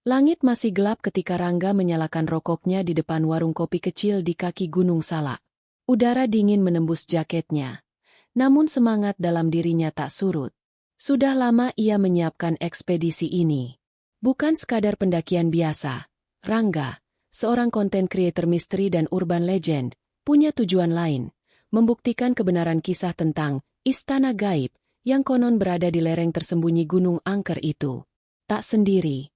Langit masih gelap ketika Rangga menyalakan rokoknya di depan warung kopi kecil di kaki Gunung Salak. Udara dingin menembus jaketnya. Namun semangat dalam dirinya tak surut. Sudah lama ia menyiapkan ekspedisi ini. Bukan sekadar pendakian biasa. Rangga, seorang konten creator misteri dan urban legend, punya tujuan lain. Membuktikan kebenaran kisah tentang Istana Gaib yang konon berada di lereng tersembunyi Gunung Angker itu. Tak sendiri.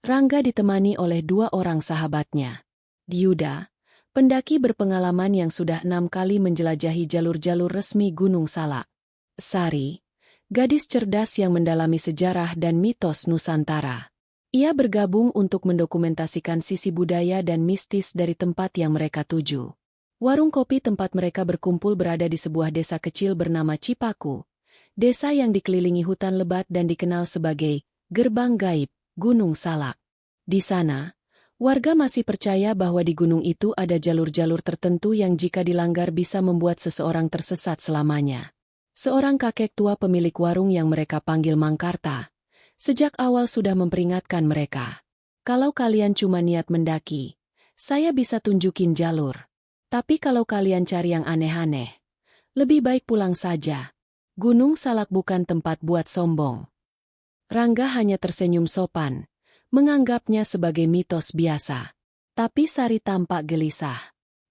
Rangga ditemani oleh 2 orang sahabatnya. Yuda, pendaki berpengalaman yang sudah 6 kali menjelajahi jalur-jalur resmi Gunung Salak. Sari, gadis cerdas yang mendalami sejarah dan mitos Nusantara. Ia bergabung untuk mendokumentasikan sisi budaya dan mistis dari tempat yang mereka tuju. Warung kopi tempat mereka berkumpul berada di sebuah desa kecil bernama Cipaku. Desa yang dikelilingi hutan lebat dan dikenal sebagai Gerbang Gaib Gunung Salak. Di sana, warga masih percaya bahwa di gunung itu ada jalur-jalur tertentu yang jika dilanggar bisa membuat seseorang tersesat selamanya. Seorang kakek tua pemilik warung yang mereka panggil Mang Karta, sejak awal sudah memperingatkan mereka. Kalau kalian cuma niat mendaki, saya bisa tunjukin jalur. Tapi kalau kalian cari yang aneh-aneh, lebih baik pulang saja. Gunung Salak bukan tempat buat sombong. Rangga hanya tersenyum sopan, menganggapnya sebagai mitos biasa. Tapi Sari tampak gelisah.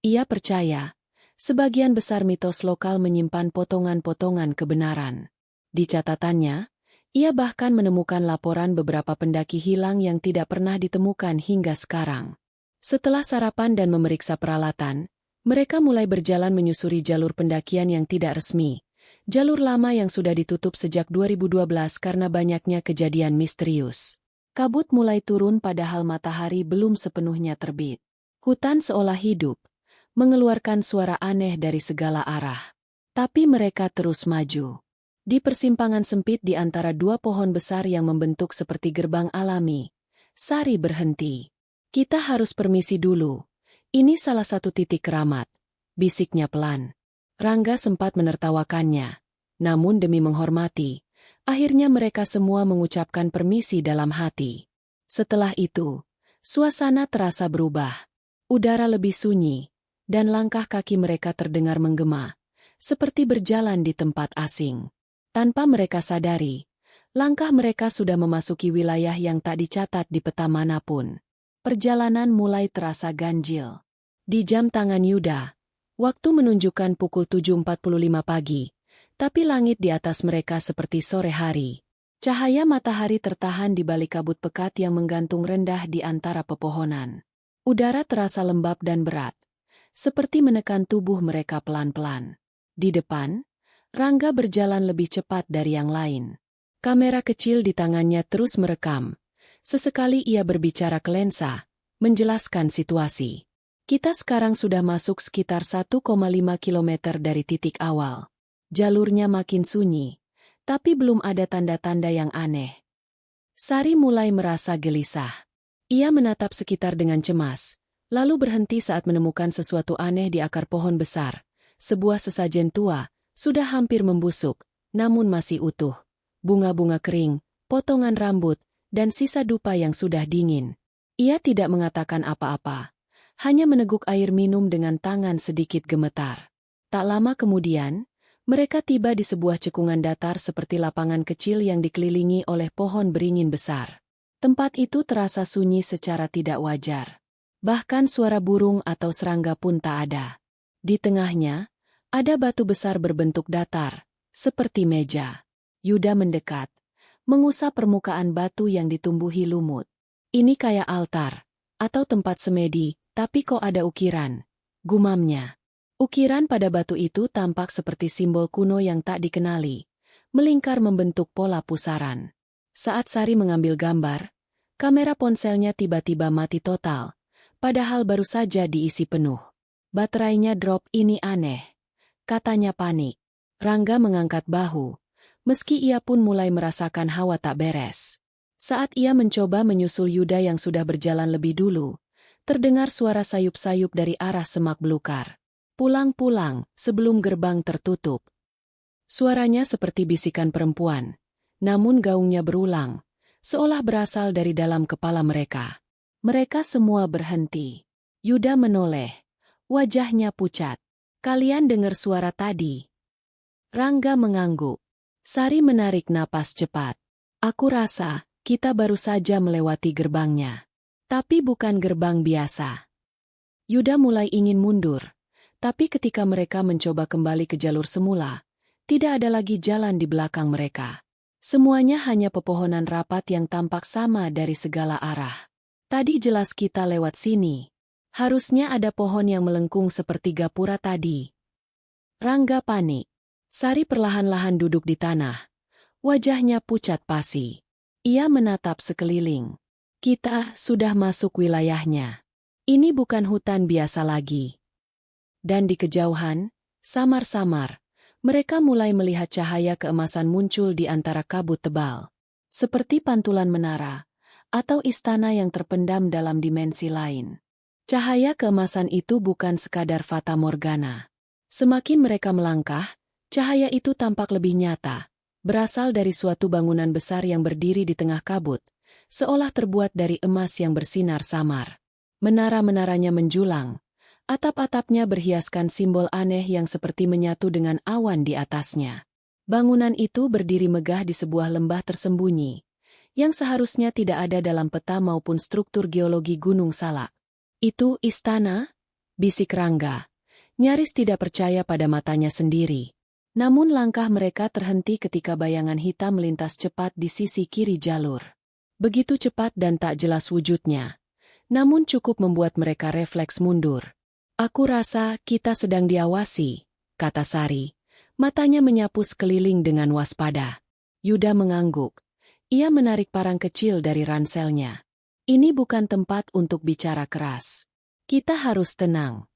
Ia percaya, sebagian besar mitos lokal menyimpan potongan-potongan kebenaran. Di catatannya, ia bahkan menemukan laporan beberapa pendaki hilang yang tidak pernah ditemukan hingga sekarang. Setelah sarapan dan memeriksa peralatan, mereka mulai berjalan menyusuri jalur pendakian yang tidak resmi. Jalur lama yang sudah ditutup sejak 2012 karena banyaknya kejadian misterius. Kabut mulai turun padahal matahari belum sepenuhnya terbit. Hutan seolah hidup, mengeluarkan suara aneh dari segala arah. Tapi mereka terus maju. Di persimpangan sempit di antara 2 pohon besar yang membentuk seperti gerbang alami, Sari berhenti. Kita harus permisi dulu. Ini salah satu titik keramat, bisiknya pelan. Rangga sempat menertawakannya, namun demi menghormati, akhirnya mereka semua mengucapkan permisi dalam hati. Setelah itu, suasana terasa berubah. Udara lebih sunyi, dan langkah kaki mereka terdengar menggema, seperti berjalan di tempat asing. Tanpa mereka sadari, langkah mereka sudah memasuki wilayah yang tak dicatat di peta manapun. Perjalanan mulai terasa ganjil. Di jam tangan Yuda, waktu menunjukkan pukul 7.45 pagi, tapi langit di atas mereka seperti sore hari. Cahaya matahari tertahan di balik kabut pekat yang menggantung rendah di antara pepohonan. Udara terasa lembab dan berat, seperti menekan tubuh mereka pelan-pelan. Di depan, Rangga berjalan lebih cepat dari yang lain. Kamera kecil di tangannya terus merekam. Sesekali ia berbicara ke lensa, menjelaskan situasi. Kita sekarang sudah masuk sekitar 1,5 kilometer dari titik awal. Jalurnya makin sunyi, tapi belum ada tanda-tanda yang aneh. Sari mulai merasa gelisah. Ia menatap sekitar dengan cemas, lalu berhenti saat menemukan sesuatu aneh di akar pohon besar. Sebuah sesajen tua, sudah hampir membusuk, namun masih utuh. Bunga-bunga kering, potongan rambut, dan sisa dupa yang sudah dingin. Ia tidak mengatakan apa-apa. Hanya meneguk air minum dengan tangan sedikit gemetar. Tak lama kemudian, mereka tiba di sebuah cekungan datar seperti lapangan kecil yang dikelilingi oleh pohon beringin besar. Tempat itu terasa sunyi secara tidak wajar. Bahkan suara burung atau serangga pun tak ada. Di tengahnya, ada batu besar berbentuk datar, seperti meja. Yuda mendekat, mengusap permukaan batu yang ditumbuhi lumut. Ini kayak altar, atau tempat semedi, tapi kok ada ukiran? Gumamnya. Ukiran pada batu itu tampak seperti simbol kuno yang tak dikenali, melingkar membentuk pola pusaran. Saat Sari mengambil gambar, kamera ponselnya tiba-tiba mati total, padahal baru saja diisi penuh. Baterainya drop, ini aneh. Katanya panik. Rangga mengangkat bahu, meski ia pun mulai merasakan hawa tak beres. Saat ia mencoba menyusul Yuda yang sudah berjalan lebih dulu, terdengar suara sayup-sayup dari arah semak belukar. Pulang-pulang, sebelum gerbang tertutup. Suaranya seperti bisikan perempuan, namun gaungnya berulang, seolah berasal dari dalam kepala mereka. Mereka semua berhenti. Yuda menoleh. Wajahnya pucat. Kalian dengar suara tadi? Rangga mengangguk. Sari menarik napas cepat. Aku rasa kita baru saja melewati gerbangnya. Tapi bukan gerbang biasa. Yuda mulai ingin mundur. Tapi ketika mereka mencoba kembali ke jalur semula, tidak ada lagi jalan di belakang mereka. Semuanya hanya pepohonan rapat yang tampak sama dari segala arah. Tadi jelas kita lewat sini. Harusnya ada pohon yang melengkung seperti gapura tadi. Rangga panik. Sari perlahan-lahan duduk di tanah. Wajahnya pucat pasi. Ia menatap sekeliling. Kita sudah masuk wilayahnya. Ini bukan hutan biasa lagi. Dan di kejauhan, samar-samar, mereka mulai melihat cahaya keemasan muncul di antara kabut tebal. Seperti pantulan menara, atau istana yang terpendam dalam dimensi lain. Cahaya keemasan itu bukan sekadar fata morgana. Semakin mereka melangkah, cahaya itu tampak lebih nyata, berasal dari suatu bangunan besar yang berdiri di tengah kabut, seolah terbuat dari emas yang bersinar samar. Menara-menaranya menjulang. Atap-atapnya berhiaskan simbol aneh yang seperti menyatu dengan awan di atasnya. Bangunan itu berdiri megah di sebuah lembah tersembunyi, yang seharusnya tidak ada dalam peta maupun struktur geologi Gunung Salak. Itu istana? Bisik Rangga. Nyaris tidak percaya pada matanya sendiri. Namun langkah mereka terhenti ketika bayangan hitam melintas cepat di sisi kiri jalur. Begitu cepat dan tak jelas wujudnya. Namun cukup membuat mereka refleks mundur. Aku rasa kita sedang diawasi, kata Sari. Matanya menyapu sekeliling dengan waspada. Yuda mengangguk. Ia menarik parang kecil dari ranselnya. Ini bukan tempat untuk bicara keras. Kita harus tenang.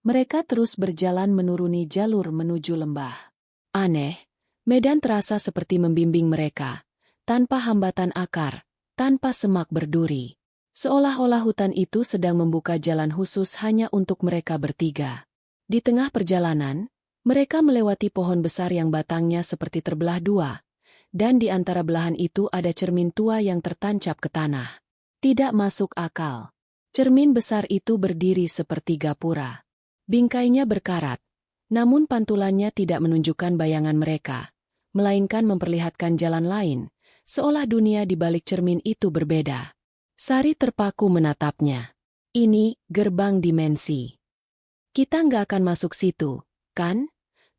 Mereka terus berjalan menuruni jalur menuju lembah. Aneh, medan terasa seperti membimbing mereka, tanpa hambatan akar, tanpa semak berduri. Seolah-olah hutan itu sedang membuka jalan khusus hanya untuk mereka bertiga. Di tengah perjalanan, mereka melewati pohon besar yang batangnya seperti terbelah dua, dan di antara belahan itu ada cermin tua yang tertancap ke tanah. Tidak masuk akal. Cermin besar itu berdiri seperti gapura. Bingkainya berkarat, namun pantulannya tidak menunjukkan bayangan mereka, melainkan memperlihatkan jalan lain, seolah dunia di balik cermin itu berbeda. Sari terpaku menatapnya. Ini gerbang dimensi. Kita nggak akan masuk situ, kan?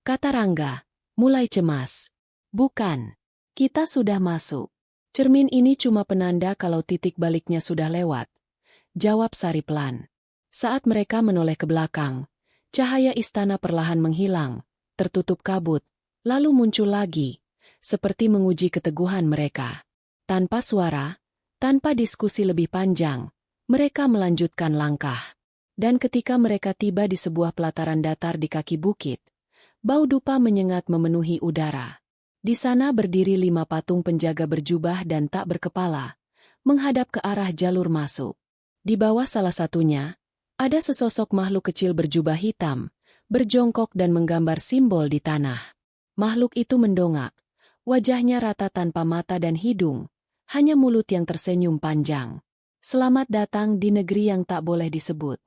Kata Rangga, mulai cemas. Bukan. Kita sudah masuk. Cermin ini cuma penanda kalau titik baliknya sudah lewat. Jawab Sari pelan. Saat mereka menoleh ke belakang, cahaya istana perlahan menghilang, tertutup kabut, lalu muncul lagi, seperti menguji keteguhan mereka. Tanpa suara, tanpa diskusi lebih panjang, mereka melanjutkan langkah. Dan ketika mereka tiba di sebuah pelataran datar di kaki bukit, bau dupa menyengat memenuhi udara. Di sana berdiri 5 patung penjaga berjubah dan tak berkepala, menghadap ke arah jalur masuk. Di bawah salah satunya, ada sesosok makhluk kecil berjubah hitam, berjongkok dan menggambar simbol di tanah. Makhluk itu mendongak, wajahnya rata tanpa mata dan hidung, hanya mulut yang tersenyum panjang. Selamat datang di negeri yang tak boleh disebut.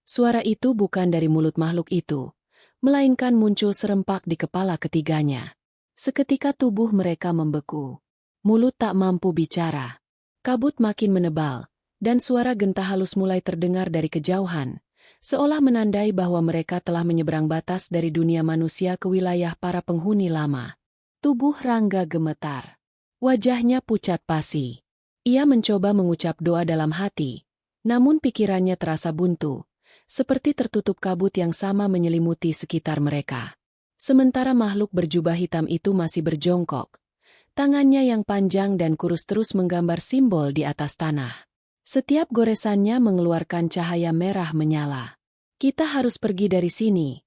Suara itu bukan dari mulut makhluk itu, melainkan muncul serempak di kepala ketiganya. Seketika tubuh mereka membeku. Mulut tak mampu bicara. Kabut makin menebal, dan suara genta halus mulai terdengar dari kejauhan, seolah menandai bahwa mereka telah menyeberang batas dari dunia manusia ke wilayah para penghuni lama. Tubuh Rangga gemetar. Wajahnya pucat pasi. Ia mencoba mengucap doa dalam hati, namun pikirannya terasa buntu, seperti tertutup kabut yang sama menyelimuti sekitar mereka. Sementara makhluk berjubah hitam itu masih berjongkok. Tangannya yang panjang dan kurus terus menggambar simbol di atas tanah. Setiap goresannya mengeluarkan cahaya merah menyala. Kita harus pergi dari sini,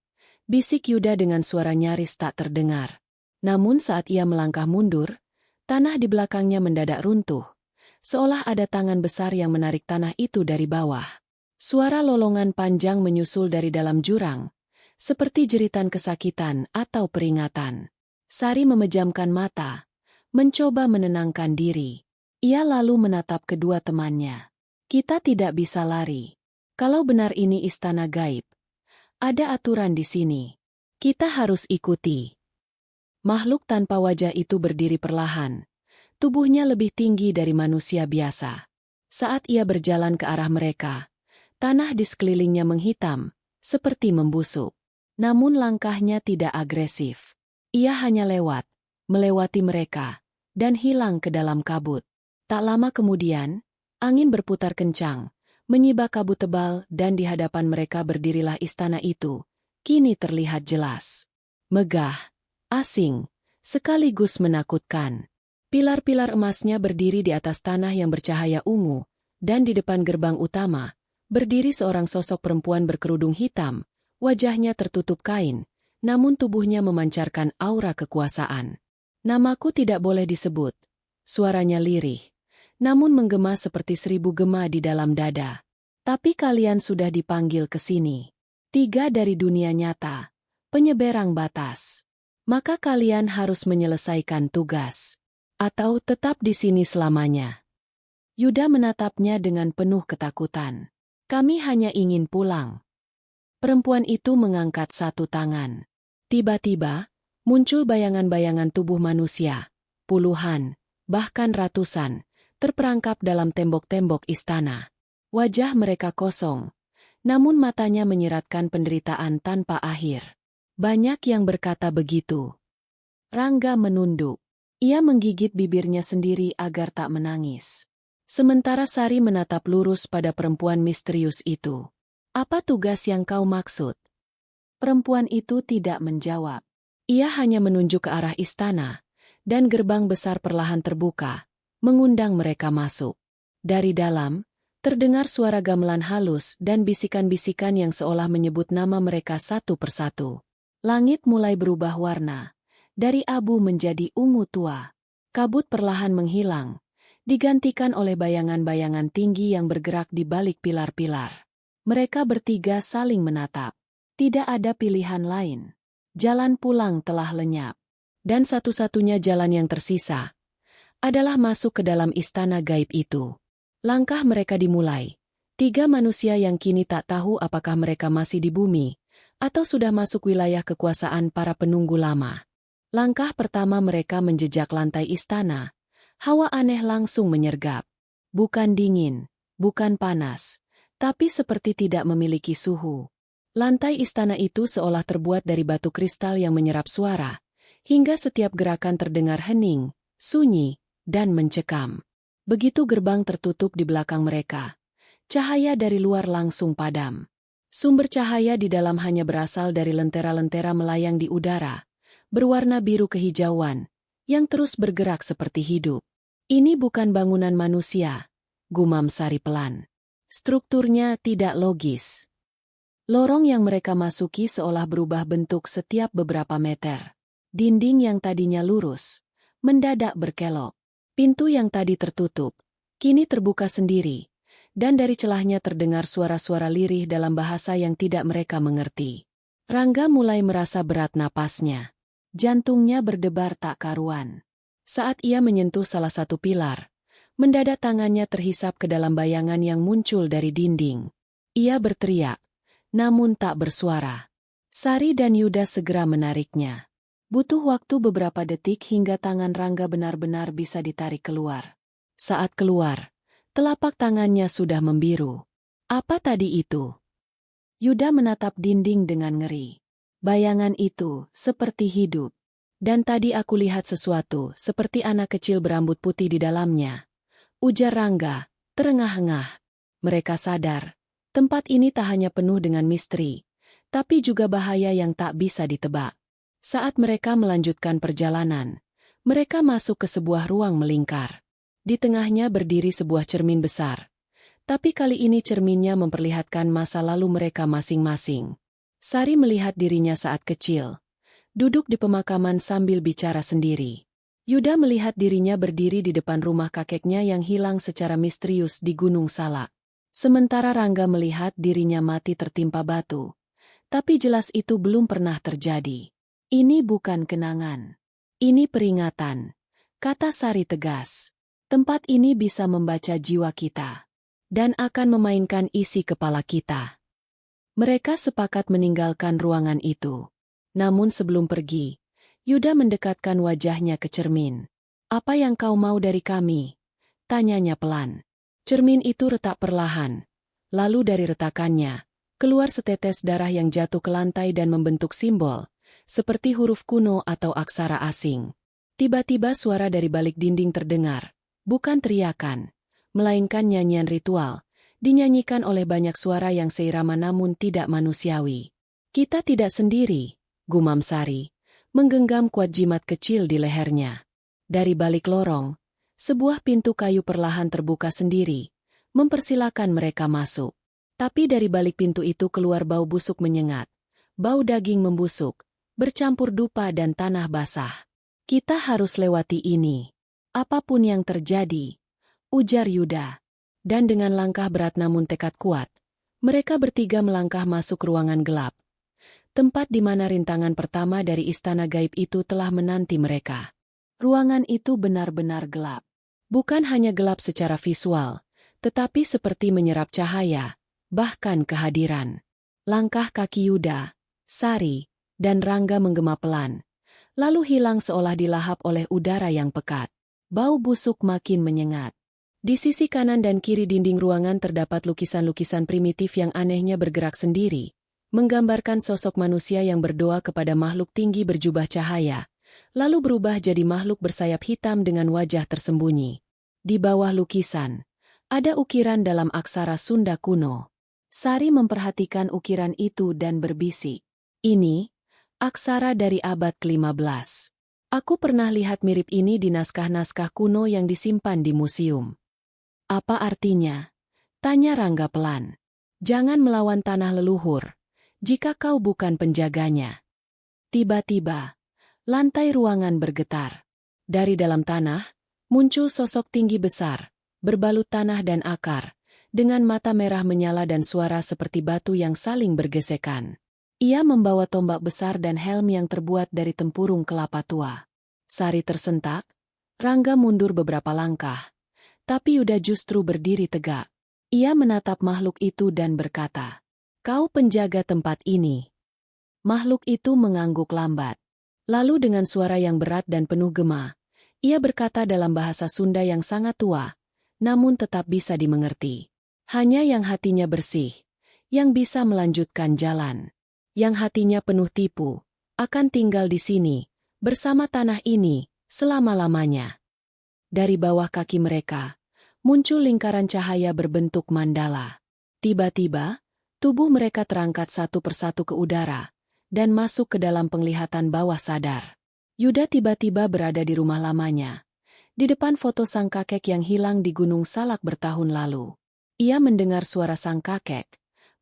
bisik Yuda dengan suara nyaris tak terdengar. Namun saat ia melangkah mundur, tanah di belakangnya mendadak runtuh, seolah ada tangan besar yang menarik tanah itu dari bawah. Suara lolongan panjang menyusul dari dalam jurang, seperti jeritan kesakitan atau peringatan. Sari memejamkan mata, mencoba menenangkan diri. Ia lalu menatap kedua temannya. Kita tidak bisa lari. Kalau benar ini istana gaib, ada aturan di sini. Kita harus ikuti. Makhluk tanpa wajah itu berdiri perlahan. Tubuhnya lebih tinggi dari manusia biasa. Saat ia berjalan ke arah mereka, tanah di sekelilingnya menghitam, seperti membusuk. Namun langkahnya tidak agresif. Ia hanya melewati mereka, dan hilang ke dalam kabut. Tak lama kemudian, angin berputar kencang, menyibak kabut tebal dan di hadapan mereka berdirilah istana itu. Kini terlihat jelas. Megah, asing, sekaligus menakutkan. Pilar-pilar emasnya berdiri di atas tanah yang bercahaya ungu, dan di depan gerbang utama, berdiri seorang sosok perempuan berkerudung hitam, wajahnya tertutup kain, namun tubuhnya memancarkan aura kekuasaan. Namaku tidak boleh disebut. Suaranya lirih, namun menggema seperti 1000 gema di dalam dada. Tapi kalian sudah dipanggil ke sini. 3 dari dunia nyata, penyeberang batas. Maka kalian harus menyelesaikan tugas. Atau tetap di sini selamanya. Yuda menatapnya dengan penuh ketakutan. Kami hanya ingin pulang. Perempuan itu mengangkat satu tangan. Tiba-tiba, muncul bayangan-bayangan tubuh manusia. Puluhan, bahkan ratusan, terperangkap dalam tembok-tembok istana. Wajah mereka kosong, namun matanya menyiratkan penderitaan tanpa akhir. Banyak yang berkata begitu. Rangga menunduk. Ia menggigit bibirnya sendiri agar tak menangis. Sementara Sari menatap lurus pada perempuan misterius itu. Apa tugas yang kau maksud? Perempuan itu tidak menjawab. Ia hanya menunjuk ke arah istana, dan gerbang besar perlahan terbuka, mengundang mereka masuk. Dari dalam, terdengar suara gamelan halus dan bisikan-bisikan yang seolah menyebut nama mereka satu persatu. Langit mulai berubah warna. Dari abu menjadi ungu tua. Kabut perlahan menghilang, digantikan oleh bayangan-bayangan tinggi yang bergerak di balik pilar-pilar. Mereka bertiga saling menatap. Tidak ada pilihan lain. Jalan pulang telah lenyap. Dan satu-satunya jalan yang tersisa adalah masuk ke dalam istana gaib itu. Langkah mereka dimulai. 3 manusia yang kini tak tahu apakah mereka masih di bumi, atau sudah masuk wilayah kekuasaan para penunggu lama. Langkah pertama mereka menjejak lantai istana. Hawa aneh langsung menyergap. Bukan dingin, bukan panas, tapi seperti tidak memiliki suhu. Lantai istana itu seolah terbuat dari batu kristal yang menyerap suara, hingga setiap gerakan terdengar hening, sunyi, dan mencekam. Begitu gerbang tertutup di belakang mereka, cahaya dari luar langsung padam. Sumber cahaya di dalam hanya berasal dari lentera-lentera melayang di udara, berwarna biru kehijauan, yang terus bergerak seperti hidup. Ini bukan bangunan manusia, gumam Sari pelan. Strukturnya tidak logis. Lorong yang mereka masuki seolah berubah bentuk setiap beberapa meter. Dinding yang tadinya lurus, mendadak berkelok. Pintu yang tadi tertutup, kini terbuka sendiri, dan dari celahnya terdengar suara-suara lirih dalam bahasa yang tidak mereka mengerti. Rangga mulai merasa berat napasnya. Jantungnya berdebar tak karuan. Saat ia menyentuh salah satu pilar, mendadak tangannya terhisap ke dalam bayangan yang muncul dari dinding. Ia berteriak, namun tak bersuara. Sari dan Yuda segera menariknya. Butuh waktu beberapa detik hingga tangan Rangga benar-benar bisa ditarik keluar. Saat keluar, telapak tangannya sudah membiru. Apa tadi itu? Yuda menatap dinding dengan ngeri. Bayangan itu seperti hidup. Dan tadi aku lihat sesuatu seperti anak kecil berambut putih di dalamnya. Ujar Rangga, terengah-engah. Mereka sadar, tempat ini tak hanya penuh dengan misteri, tapi juga bahaya yang tak bisa ditebak. Saat mereka melanjutkan perjalanan, mereka masuk ke sebuah ruang melingkar. Di tengahnya berdiri sebuah cermin besar. Tapi kali ini cerminnya memperlihatkan masa lalu mereka masing-masing. Sari melihat dirinya saat kecil, duduk di pemakaman sambil bicara sendiri. Yuda melihat dirinya berdiri di depan rumah kakeknya yang hilang secara misterius di Gunung Salak. Sementara Rangga melihat dirinya mati tertimpa batu. Tapi jelas itu belum pernah terjadi. Ini bukan kenangan. Ini peringatan, kata Sari tegas. Tempat ini bisa membaca jiwa kita dan akan memainkan isi kepala kita. Mereka sepakat meninggalkan ruangan itu. Namun sebelum pergi, Yuda mendekatkan wajahnya ke cermin. "Apa yang kau mau dari kami?" tanyanya pelan. Cermin itu retak perlahan. Lalu dari retakannya, keluar setetes darah yang jatuh ke lantai dan membentuk simbol, seperti huruf kuno atau aksara asing. Tiba-tiba suara dari balik dinding terdengar. Bukan teriakan, melainkan nyanyian ritual, dinyanyikan oleh banyak suara yang seirama namun tidak manusiawi. "Kita tidak sendiri," gumam Sari, menggenggam kuat jimat kecil di lehernya. Dari balik lorong, sebuah pintu kayu perlahan terbuka sendiri, mempersilakan mereka masuk. Tapi dari balik pintu itu keluar bau busuk menyengat, bau daging membusuk, bercampur dupa dan tanah basah. "Kita harus lewati ini. Apapun yang terjadi," ujar Yuda. Dan dengan langkah berat namun tekad kuat, mereka bertiga melangkah masuk ruangan gelap. Tempat di mana rintangan pertama dari istana gaib itu telah menanti mereka. Ruangan itu benar-benar gelap. Bukan hanya gelap secara visual, tetapi seperti menyerap cahaya, bahkan kehadiran. Langkah kaki Yuda, Sari, dan Rangga menggema pelan, lalu hilang seolah dilahap oleh udara yang pekat. Bau busuk makin menyengat. Di sisi kanan dan kiri dinding ruangan terdapat lukisan-lukisan primitif yang anehnya bergerak sendiri, menggambarkan sosok manusia yang berdoa kepada makhluk tinggi berjubah cahaya, lalu berubah jadi makhluk bersayap hitam dengan wajah tersembunyi. Di bawah lukisan, ada ukiran dalam aksara Sunda kuno. Sari memperhatikan ukiran itu dan berbisik, "Ini aksara dari abad ke-15. Aku pernah lihat mirip ini di naskah-naskah kuno yang disimpan di museum." "Apa artinya?" tanya Rangga pelan. "Jangan melawan tanah leluhur, jika kau bukan penjaganya." Tiba-tiba, lantai ruangan bergetar. Dari dalam tanah, muncul sosok tinggi besar, berbalut tanah dan akar, dengan mata merah menyala dan suara seperti batu yang saling bergesekan. Ia membawa tombak besar dan helm yang terbuat dari tempurung kelapa tua. Sari tersentak, Rangga mundur beberapa langkah, tapi Yuda justru berdiri tegak. Ia menatap makhluk itu dan berkata, "Kau penjaga tempat ini." Makhluk itu mengangguk lambat. Lalu dengan suara yang berat dan penuh gema, ia berkata dalam bahasa Sunda yang sangat tua, namun tetap bisa dimengerti. "Hanya yang hatinya bersih, yang bisa melanjutkan jalan. Yang hatinya penuh tipu, akan tinggal di sini, bersama tanah ini, selama-lamanya." Dari bawah kaki mereka, muncul lingkaran cahaya berbentuk mandala. Tiba-tiba, tubuh mereka terangkat satu persatu ke udara, dan masuk ke dalam penglihatan bawah sadar. Yuda tiba-tiba berada di rumah lamanya, di depan foto sang kakek yang hilang di Gunung Salak bertahun lalu. Ia mendengar suara sang kakek,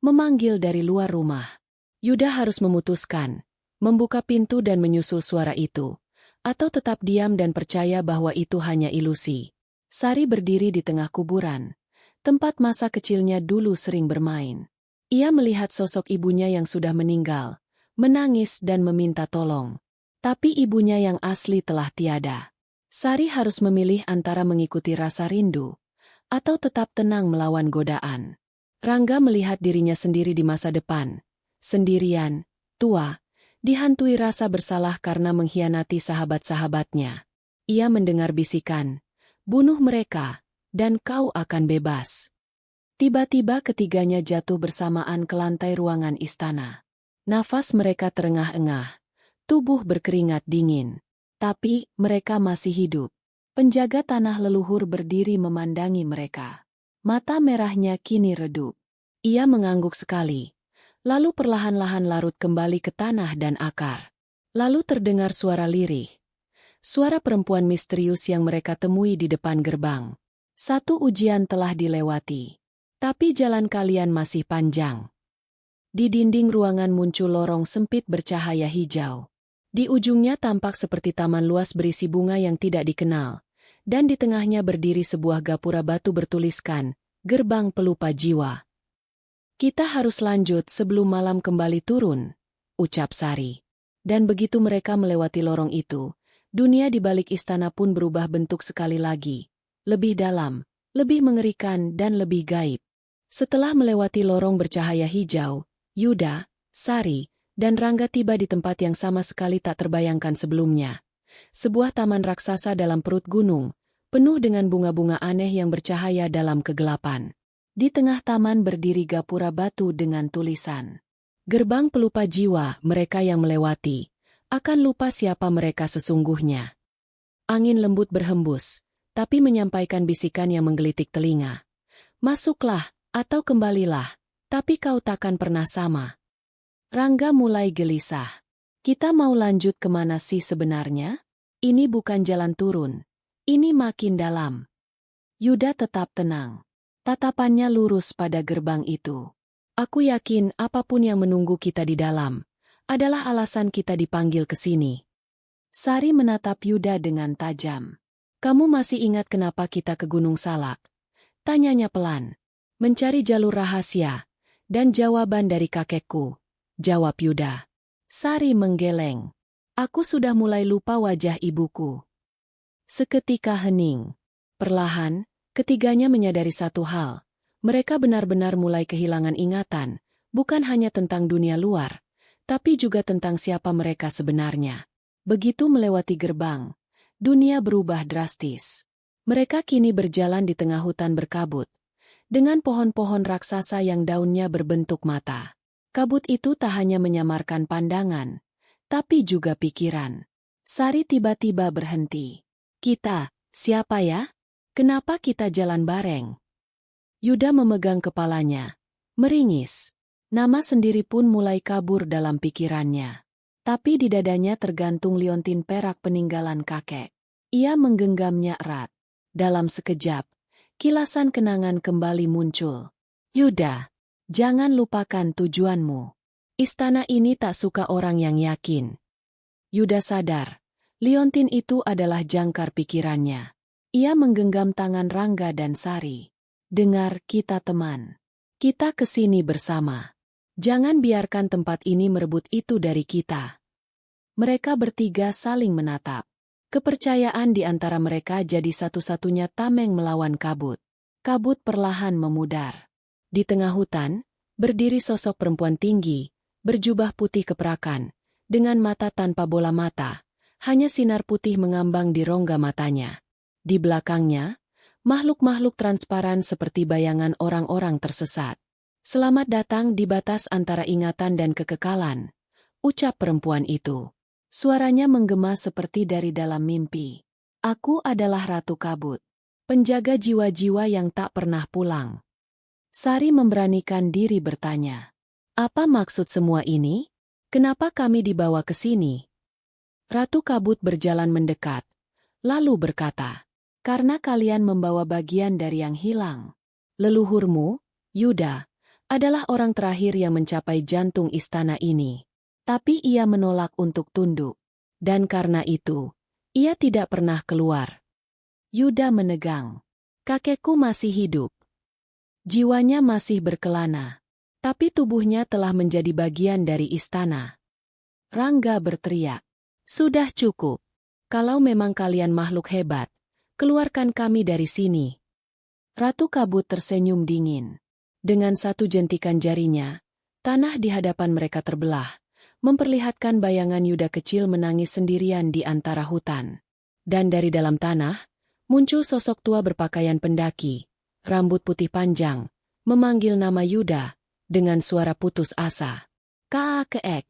memanggil dari luar rumah. Yuda harus memutuskan, membuka pintu dan menyusul suara itu, atau tetap diam dan percaya bahwa itu hanya ilusi. Sari berdiri di tengah kuburan, tempat masa kecilnya dulu sering bermain. Ia melihat sosok ibunya yang sudah meninggal, menangis dan meminta tolong. Tapi ibunya yang asli telah tiada. Sari harus memilih antara mengikuti rasa rindu, atau tetap tenang melawan godaan. Rangga melihat dirinya sendiri di masa depan. Sendirian, tua, dihantui rasa bersalah karena mengkhianati sahabat-sahabatnya. Ia mendengar bisikan, "Bunuh mereka, dan kau akan bebas." Tiba-tiba ketiganya jatuh bersamaan ke lantai ruangan istana. Nafas mereka terengah-engah, tubuh berkeringat dingin. Tapi mereka masih hidup. Penjaga tanah leluhur berdiri memandangi mereka. Mata merahnya kini redup. Ia mengangguk sekali. Lalu perlahan-lahan larut kembali ke tanah dan akar. Lalu terdengar suara lirih. Suara perempuan misterius yang mereka temui di depan gerbang. "Satu ujian telah dilewati. Tapi jalan kalian masih panjang." Di dinding ruangan muncul lorong sempit bercahaya hijau. Di ujungnya tampak seperti taman luas berisi bunga yang tidak dikenal. Dan di tengahnya berdiri sebuah gapura batu bertuliskan, "Gerbang Pelupa Jiwa." "Kita harus lanjut sebelum malam kembali turun," ucap Sari. Dan begitu mereka melewati lorong itu, dunia di balik istana pun berubah bentuk sekali lagi. lebih dalam, lebih mengerikan dan lebih gaib. Setelah melewati lorong bercahaya hijau, Yuda, Sari, dan Rangga tiba di tempat yang sama sekali tak terbayangkan sebelumnya. Sebuah taman raksasa dalam perut gunung, penuh dengan bunga-bunga aneh yang bercahaya dalam kegelapan. Di tengah taman berdiri gapura batu dengan tulisan, "Gerbang pelupa jiwa, mereka yang melewati akan lupa siapa mereka sesungguhnya." Angin lembut berhembus, tapi menyampaikan bisikan yang menggelitik telinga. "Masuklah, atau kembalilah, tapi kau takkan pernah sama." Rangga mulai gelisah. Kita mau lanjut kemana sih sebenarnya? Ini bukan jalan turun. Ini makin dalam. Yuda tetap tenang. Tatapannya lurus pada gerbang itu. Aku yakin apapun yang menunggu kita di dalam adalah alasan kita dipanggil ke sini. Sari menatap Yuda dengan tajam. Kamu masih ingat kenapa kita ke Gunung Salak? Tanyanya pelan. Mencari jalur rahasia dan jawaban dari kakekku, jawab Yuda. Sari menggeleng. Aku sudah mulai lupa wajah ibuku. Seketika hening. Perlahan, ketiganya menyadari satu hal. Mereka benar-benar mulai kehilangan ingatan, bukan hanya tentang dunia luar, tapi juga tentang siapa mereka sebenarnya. Begitu melewati gerbang, dunia berubah drastis. Mereka kini berjalan di tengah hutan berkabut, dengan pohon-pohon raksasa yang daunnya berbentuk mata. Kabut itu tak hanya menyamarkan pandangan, tapi juga pikiran. Sari tiba-tiba berhenti. Kita, siapa ya? Kenapa kita jalan bareng? Yuda memegang kepalanya, meringis. Nama sendiri pun mulai kabur dalam pikirannya. Tapi di dadanya tergantung liontin perak peninggalan kakek. Ia menggenggamnya erat. Dalam sekejap, kilasan kenangan kembali muncul. Yuda, jangan lupakan tujuanmu. Istana ini tak suka orang yang yakin. Yuda sadar, liontin itu adalah jangkar pikirannya. Ia menggenggam tangan Rangga dan Sari. Dengar, kita teman. Kita kesini bersama. Jangan biarkan tempat ini merebut itu dari kita. Mereka bertiga saling menatap. Kepercayaan di antara mereka jadi satu-satunya tameng melawan kabut. Kabut perlahan memudar. Di tengah hutan, berdiri sosok perempuan tinggi, berjubah putih keperakan, dengan mata tanpa bola mata, hanya sinar putih mengambang di rongga matanya. Di belakangnya, makhluk-makhluk transparan seperti bayangan orang-orang tersesat. Selamat datang di batas antara ingatan dan kekekalan, ucap perempuan itu. Suaranya menggema seperti dari dalam mimpi. Aku adalah Ratu Kabut, penjaga jiwa-jiwa yang tak pernah pulang. Sari memberanikan diri bertanya. Apa maksud semua ini? Kenapa kami dibawa ke sini? Ratu Kabut berjalan mendekat, lalu berkata, karena kalian membawa bagian dari yang hilang. Leluhurmu, Yuda, adalah orang terakhir yang mencapai jantung istana ini. Tapi ia menolak untuk tunduk. Dan karena itu, ia tidak pernah keluar. Yuda menegang. Kakekku masih hidup. Jiwanya masih berkelana. Tapi tubuhnya telah menjadi bagian dari istana. Rangga berteriak. Sudah cukup. Kalau memang kalian makhluk hebat, keluarkan kami dari sini. Ratu Kabut tersenyum dingin. Dengan satu jentikan jarinya, tanah di hadapan mereka terbelah, memperlihatkan bayangan Yuda kecil menangis sendirian di antara hutan. Dan dari dalam tanah, muncul sosok tua berpakaian pendaki, rambut putih panjang, memanggil nama Yuda, dengan suara putus asa. Keek,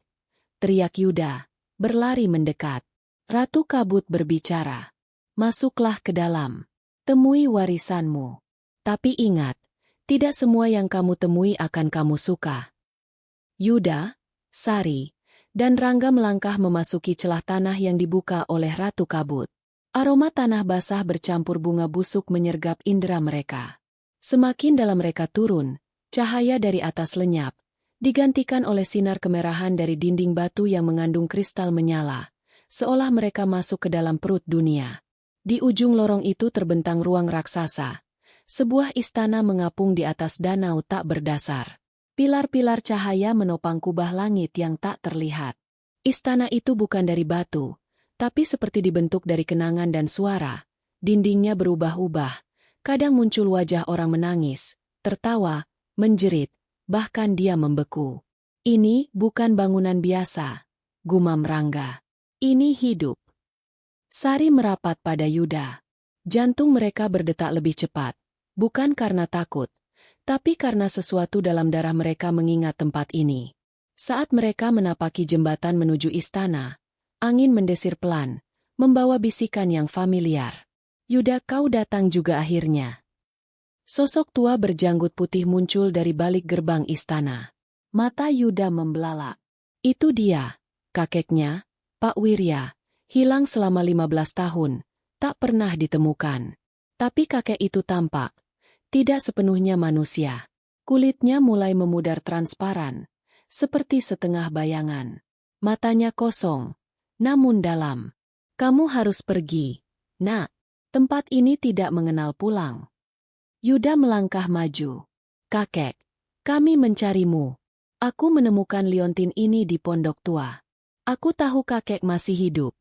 teriak Yuda, berlari mendekat. Ratu Kabut berbicara. Masuklah ke dalam. Temui warisanmu. Tapi ingat, tidak semua yang kamu temui akan kamu suka. Yuda, Sari, dan Rangga melangkah memasuki celah tanah yang dibuka oleh Ratu Kabut. Aroma tanah basah bercampur bunga busuk menyergap indera mereka. Semakin dalam mereka turun, cahaya dari atas lenyap, digantikan oleh sinar kemerahan dari dinding batu yang mengandung kristal menyala, seolah mereka masuk ke dalam perut dunia. Di ujung lorong itu terbentang ruang raksasa. Sebuah istana mengapung di atas danau tak berdasar. Pilar-pilar cahaya menopang kubah langit yang tak terlihat. Istana itu bukan dari batu, tapi seperti dibentuk dari kenangan dan suara. Dindingnya berubah-ubah, Kadang muncul wajah orang menangis, tertawa, menjerit, bahkan dia membeku. Ini bukan bangunan biasa, gumam Rangga. Ini hidup. Sari merapat pada Yuda. Jantung mereka berdetak lebih cepat, bukan karena takut, tapi karena sesuatu dalam darah mereka mengingat tempat ini. Saat mereka menapaki jembatan menuju istana, angin mendesir pelan, membawa bisikan yang familiar. Yuda, kau datang juga akhirnya. Sosok tua berjanggut putih muncul dari balik gerbang istana. Mata Yuda membelalak. Itu dia, kakeknya, Pak Wirya, hilang selama 15 tahun, tak pernah ditemukan. Tapi kakek itu tampak tidak sepenuhnya manusia. Kulitnya mulai memudar transparan, seperti setengah bayangan. Matanya kosong, namun dalam. Kamu harus pergi, nak. Tempat ini tidak mengenal pulang. Yuda melangkah maju. Kakek, kami mencarimu. Aku menemukan liontin ini di pondok tua. Aku tahu kakek masih hidup.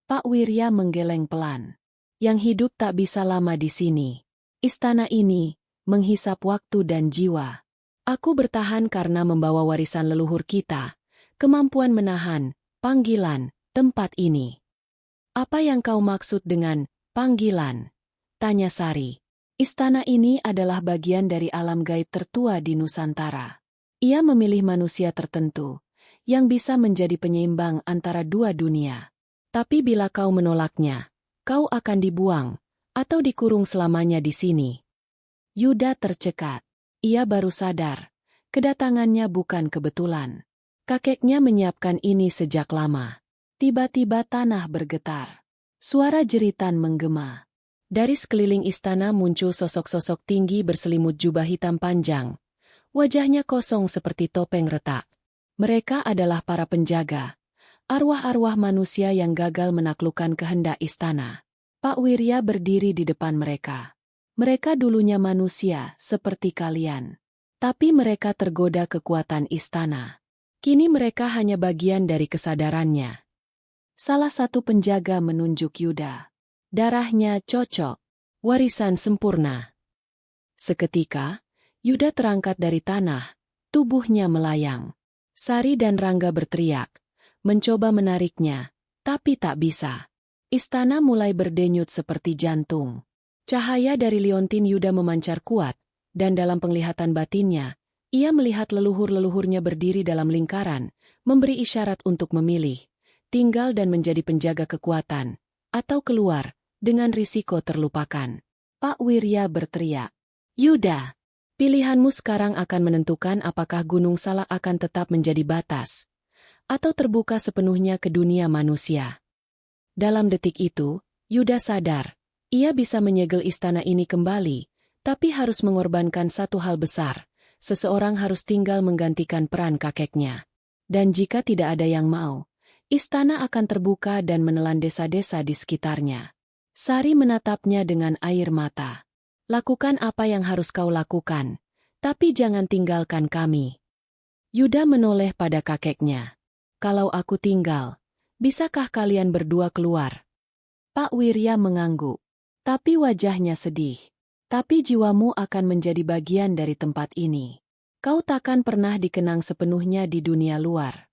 Pak Wirya menggeleng pelan. Yang hidup tak bisa lama di sini. Istana ini menghisap waktu dan jiwa. Aku bertahan karena membawa warisan leluhur kita, kemampuan menahan panggilan tempat ini. Apa yang kau maksud dengan panggilan? Tanya Sari. Istana ini adalah bagian dari alam gaib tertua di Nusantara. Ia memilih manusia tertentu, yang bisa menjadi penyeimbang antara dua dunia. Tapi bila kau menolaknya, kau akan dibuang, atau dikurung selamanya di sini. Yuda tercekat. Ia baru sadar, kedatangannya bukan kebetulan. Kakeknya menyiapkan ini sejak lama. Tiba-tiba tanah bergetar. Suara jeritan menggema. Dari sekeliling istana muncul sosok-sosok tinggi berselimut jubah hitam panjang. Wajahnya kosong seperti topeng retak. Mereka adalah para penjaga, arwah-arwah manusia yang gagal menaklukkan kehendak istana. Pak Wirya berdiri di depan mereka. Mereka dulunya manusia seperti kalian. Tapi mereka tergoda kekuatan istana. Kini mereka hanya bagian dari kesadarannya. Salah satu penjaga menunjuk Yuda. Darahnya cocok. Warisan sempurna. Seketika, Yuda terangkat dari tanah, tubuhnya melayang. Sari dan Rangga berteriak, mencoba menariknya, tapi tak bisa. Istana mulai berdenyut seperti jantung. Cahaya dari liontin Yuda memancar kuat, dan dalam penglihatan batinnya, ia melihat leluhur-leluhurnya berdiri dalam lingkaran, memberi isyarat untuk memilih, tinggal dan menjadi penjaga kekuatan, atau keluar, dengan risiko terlupakan. Pak Wirya berteriak, Yuda, pilihanmu sekarang akan menentukan apakah Gunung Salak akan tetap menjadi batas, atau terbuka sepenuhnya ke dunia manusia. Dalam detik itu, Yuda sadar, ia bisa menyegel istana ini kembali, tapi harus mengorbankan satu hal besar, seseorang harus tinggal menggantikan peran kakeknya. Dan jika tidak ada yang mau, istana akan terbuka dan menelan desa-desa di sekitarnya. Sari menatapnya dengan air mata. Lakukan apa yang harus kau lakukan, tapi jangan tinggalkan kami. Yuda menoleh pada kakeknya. Kalau aku tinggal, bisakah kalian berdua keluar? Pak Wirya mengangguk, tapi wajahnya sedih. Tapi jiwamu akan menjadi bagian dari tempat ini. Kau takkan pernah dikenang sepenuhnya di dunia luar.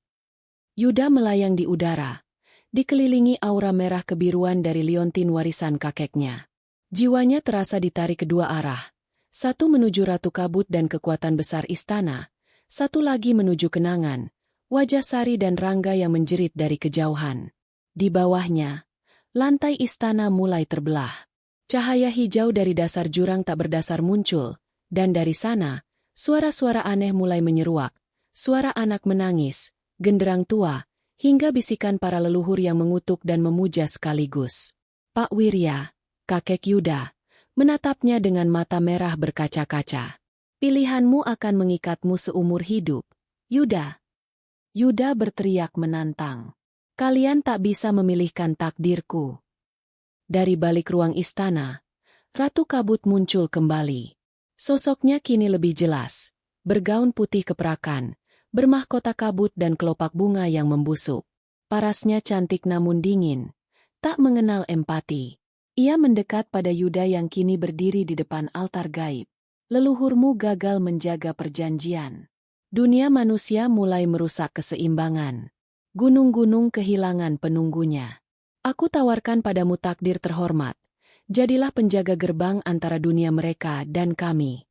Yuda melayang di udara, dikelilingi aura merah kebiruan dari liontin warisan kakeknya. Jiwanya terasa ditarik kedua arah, satu menuju Ratu Kabut dan kekuatan besar istana, satu lagi menuju kenangan, wajah Sari dan Rangga yang menjerit dari kejauhan. Di bawahnya, lantai istana mulai terbelah. Cahaya hijau dari dasar jurang tak berdasar muncul, dan dari sana, suara-suara aneh mulai menyeruak, suara anak menangis, genderang tua, hingga bisikan para leluhur yang mengutuk dan memuja sekaligus. Pak Wirya, kakek Yuda, menatapnya dengan mata merah berkaca-kaca. Pilihanmu akan mengikatmu seumur hidup, Yuda. Yuda berteriak menantang. Kalian tak bisa memilihkan takdirku. Dari balik ruang istana, Ratu Kabut muncul kembali. Sosoknya kini lebih jelas, bergaun putih keperakan, bermahkota kabut dan kelopak bunga yang membusuk. Parasnya cantik namun dingin, tak mengenal empati. Ia mendekat pada Yuda yang kini berdiri di depan altar gaib. Leluhurmu gagal menjaga perjanjian. Dunia manusia mulai merusak keseimbangan. Gunung-gunung kehilangan penunggunya. Aku tawarkan padamu takdir terhormat. Jadilah penjaga gerbang antara dunia mereka dan kami.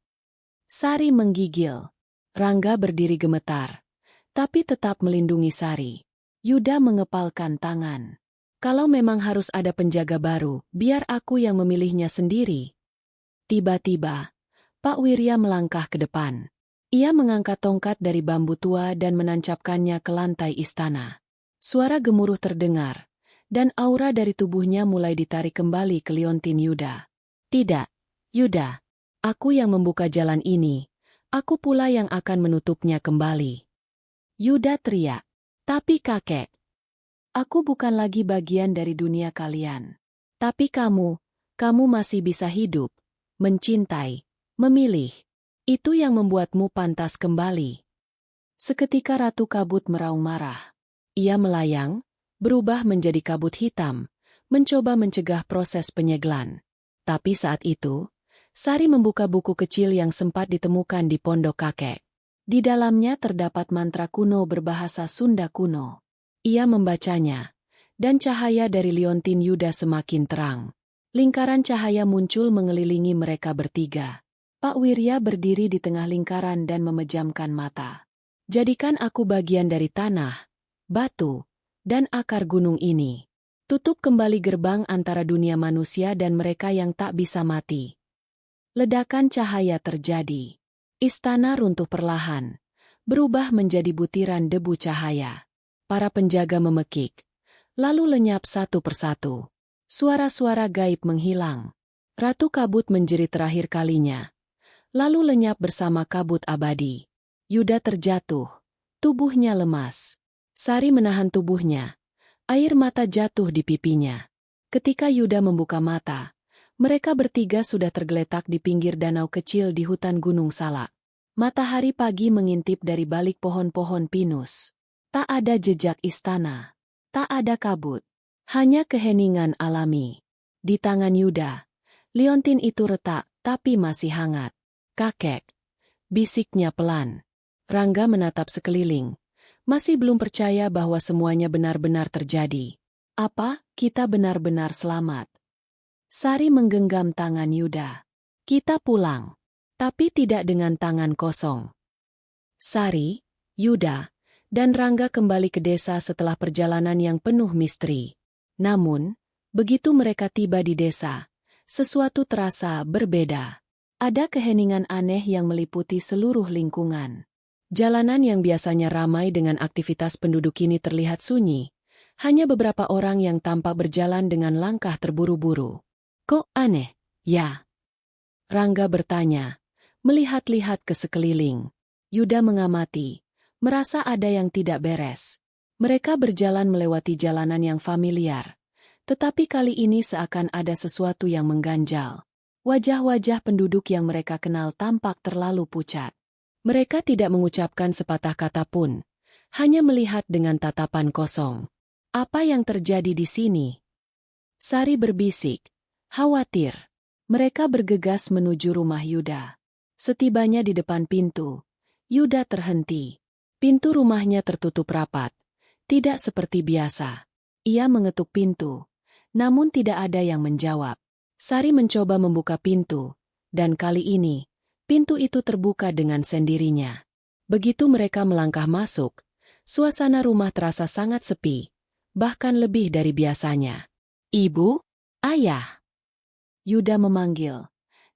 Sari menggigil. Rangga berdiri gemetar. Tapi tetap melindungi Sari. Yuda mengepalkan tangan. Kalau memang harus ada penjaga baru, biar aku yang memilihnya sendiri. Tiba-tiba, Pak Wirya melangkah ke depan. Ia mengangkat tongkat dari bambu tua dan menancapkannya ke lantai istana. Suara gemuruh terdengar, dan aura dari tubuhnya mulai ditarik kembali ke liontin Yuda. Tidak, Yuda. Aku yang membuka jalan ini. Aku pula yang akan menutupnya kembali. Yuda teriak. Tapi kakek, aku bukan lagi bagian dari dunia kalian. Tapi kamu masih bisa hidup, mencintai, memilih. Itu yang membuatmu pantas kembali. Seketika Ratu Kabut meraung marah. Ia melayang, berubah menjadi kabut hitam, mencoba mencegah proses penyegelan. Tapi saat itu, Sari membuka buku kecil yang sempat ditemukan di pondok kakek. Di dalamnya terdapat mantra kuno berbahasa Sunda kuno. Ia membacanya, dan cahaya dari liontin Yuda semakin terang. Lingkaran cahaya muncul mengelilingi mereka bertiga. Pak Wirya berdiri di tengah lingkaran dan memejamkan mata. Jadikan aku bagian dari tanah, batu, dan akar gunung ini. Tutup kembali gerbang antara dunia manusia dan mereka yang tak bisa mati. Ledakan cahaya terjadi. Istana runtuh perlahan, berubah menjadi butiran debu cahaya. Para penjaga memekik, lalu lenyap satu persatu. Suara-suara gaib menghilang. Ratu Kabut menjerit terakhir kalinya, lalu lenyap bersama kabut abadi. Yuda terjatuh, tubuhnya lemas. Sari menahan tubuhnya, air mata jatuh di pipinya. Ketika Yuda membuka mata, mereka bertiga sudah tergeletak di pinggir danau kecil di hutan Gunung Salak. Matahari pagi mengintip dari balik pohon-pohon pinus. Tak ada jejak istana. Tak ada kabut. Hanya keheningan alami. Di tangan Yuda, liontin itu retak, tapi masih hangat. Kakek, bisiknya pelan. Rangga menatap sekeliling. Masih belum percaya bahwa semuanya benar-benar terjadi. Apa, kita benar-benar selamat? Sari menggenggam tangan Yuda. Kita pulang. Tapi tidak dengan tangan kosong. Sari, Yuda, dan Rangga kembali ke desa setelah perjalanan yang penuh misteri. Namun, begitu mereka tiba di desa, sesuatu terasa berbeda. Ada keheningan aneh yang meliputi seluruh lingkungan. Jalanan yang biasanya ramai dengan aktivitas penduduk kini terlihat sunyi. Hanya beberapa orang yang tampak berjalan dengan langkah terburu-buru. Kok aneh, ya? Rangga bertanya, melihat-lihat ke sekeliling. Yuda mengamati, merasa ada yang tidak beres. Mereka berjalan melewati jalanan yang familiar. Tetapi kali ini seakan ada sesuatu yang mengganjal. Wajah-wajah penduduk yang mereka kenal tampak terlalu pucat. Mereka tidak mengucapkan sepatah kata pun, hanya melihat dengan tatapan kosong. Apa yang terjadi di sini? Sari berbisik, khawatir. Mereka bergegas menuju rumah Yuda. Setibanya di depan pintu, Yuda terhenti. Pintu rumahnya tertutup rapat, tidak seperti biasa. Ia mengetuk pintu, namun tidak ada yang menjawab. Sari mencoba membuka pintu, dan kali ini, pintu itu terbuka dengan sendirinya. Begitu mereka melangkah masuk, suasana rumah terasa sangat sepi, bahkan lebih dari biasanya. Ibu? Ayah? Yuda memanggil,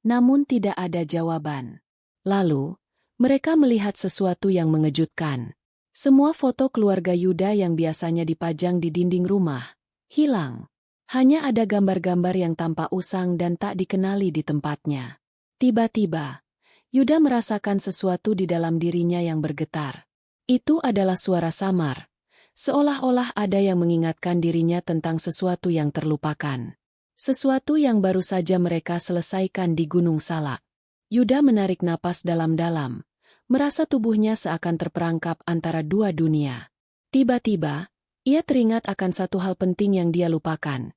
namun tidak ada jawaban. Lalu, mereka melihat sesuatu yang mengejutkan. Semua foto keluarga Yuda yang biasanya dipajang di dinding rumah, hilang. Hanya ada gambar-gambar yang tampak usang dan tak dikenali di tempatnya. Tiba-tiba, Yuda merasakan sesuatu di dalam dirinya yang bergetar. Itu adalah suara samar. Seolah-olah ada yang mengingatkan dirinya tentang sesuatu yang terlupakan. Sesuatu yang baru saja mereka selesaikan di Gunung Salak. Yuda menarik napas dalam-dalam, merasa tubuhnya seakan terperangkap antara dua dunia. Tiba-tiba, ia teringat akan satu hal penting yang dia lupakan.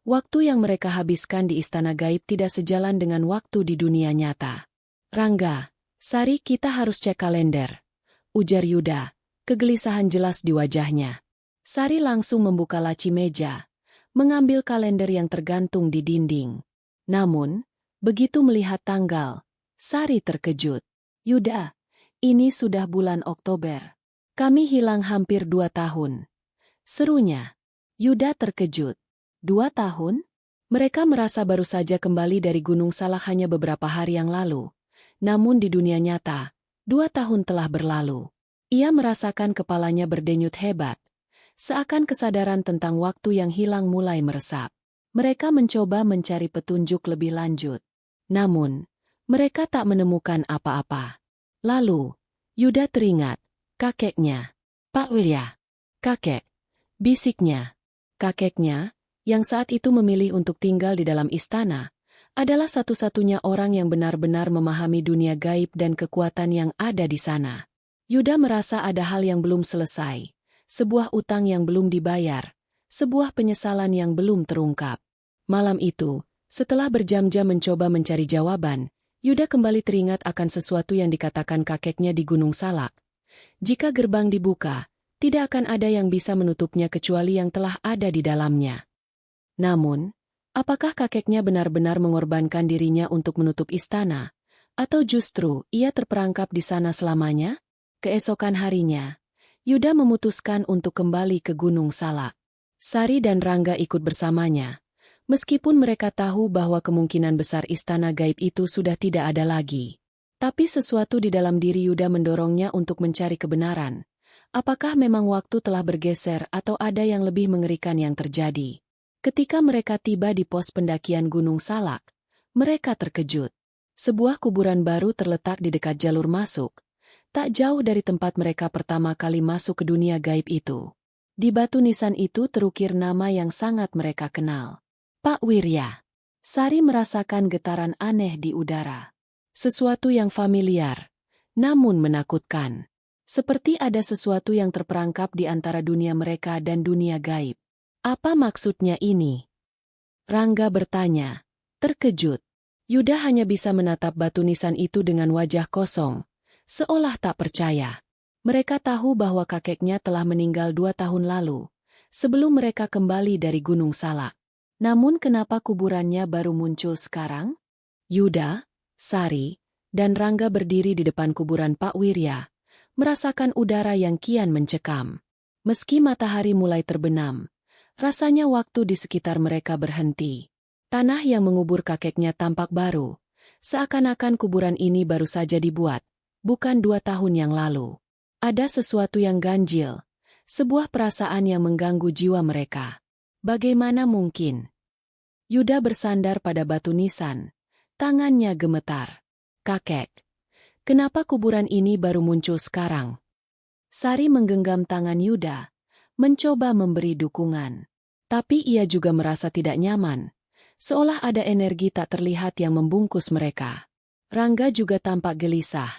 Waktu yang mereka habiskan di istana gaib tidak sejalan dengan waktu di dunia nyata. Rangga, Sari, kita harus cek kalender, ujar Yuda, kegelisahan jelas di wajahnya. Sari langsung membuka laci meja, mengambil kalender yang tergantung di dinding. Namun, begitu melihat tanggal, Sari terkejut. Yuda, ini sudah bulan Oktober. Kami hilang hampir 2 tahun. Serunya. Yuda terkejut. 2 tahun? Mereka merasa baru saja kembali dari Gunung Salak hanya beberapa hari yang lalu. Namun di dunia nyata, 2 tahun telah berlalu. Ia merasakan kepalanya berdenyut hebat. Seakan kesadaran tentang waktu yang hilang mulai meresap. Mereka mencoba mencari petunjuk lebih lanjut. Namun, mereka tak menemukan apa-apa. Lalu, Yuda teringat, kakeknya. Pak Wirya. Kakek. Bisiknya. Kakeknya, yang saat itu memilih untuk tinggal di dalam istana, adalah satu-satunya orang yang benar-benar memahami dunia gaib dan kekuatan yang ada di sana. Yuda merasa ada hal yang belum selesai, sebuah utang yang belum dibayar, sebuah penyesalan yang belum terungkap. Malam itu, setelah berjam-jam mencoba mencari jawaban, Yuda kembali teringat akan sesuatu yang dikatakan kakeknya di Gunung Salak. Jika gerbang dibuka, tidak akan ada yang bisa menutupnya kecuali yang telah ada di dalamnya. Namun, apakah kakeknya benar-benar mengorbankan dirinya untuk menutup istana? Atau justru ia terperangkap di sana selamanya? Keesokan harinya, Yuda memutuskan untuk kembali ke Gunung Salak. Sari dan Rangga ikut bersamanya. Meskipun mereka tahu bahwa kemungkinan besar istana gaib itu sudah tidak ada lagi. Tapi sesuatu di dalam diri Yuda mendorongnya untuk mencari kebenaran. Apakah memang waktu telah bergeser atau ada yang lebih mengerikan yang terjadi? Ketika mereka tiba di pos pendakian Gunung Salak, mereka terkejut. Sebuah kuburan baru terletak di dekat jalur masuk, tak jauh dari tempat mereka pertama kali masuk ke dunia gaib itu. Di batu nisan itu terukir nama yang sangat mereka kenal. Pak Wirya. Sari merasakan getaran aneh di udara. Sesuatu yang familiar, namun menakutkan. Seperti ada sesuatu yang terperangkap di antara dunia mereka dan dunia gaib. Apa maksudnya ini? Rangga bertanya, terkejut. Yuda hanya bisa menatap batu nisan itu dengan wajah kosong, seolah tak percaya. Mereka tahu bahwa kakeknya telah meninggal 2 tahun lalu, sebelum mereka kembali dari Gunung Salak. Namun kenapa kuburannya baru muncul sekarang? Yuda, Sari, dan Rangga berdiri di depan kuburan Pak Wirya, merasakan udara yang kian mencekam. Meski matahari mulai terbenam, rasanya waktu di sekitar mereka berhenti. Tanah yang mengubur kakeknya tampak baru, seakan-akan kuburan ini baru saja dibuat, bukan 2 tahun yang lalu. Ada sesuatu yang ganjil, sebuah perasaan yang mengganggu jiwa mereka. Bagaimana mungkin? Yuda bersandar pada batu nisan, tangannya gemetar. Kakek, kenapa kuburan ini baru muncul sekarang? Sari menggenggam tangan Yuda, mencoba memberi dukungan. Tapi ia juga merasa tidak nyaman, seolah ada energi tak terlihat yang membungkus mereka. Rangga juga tampak gelisah,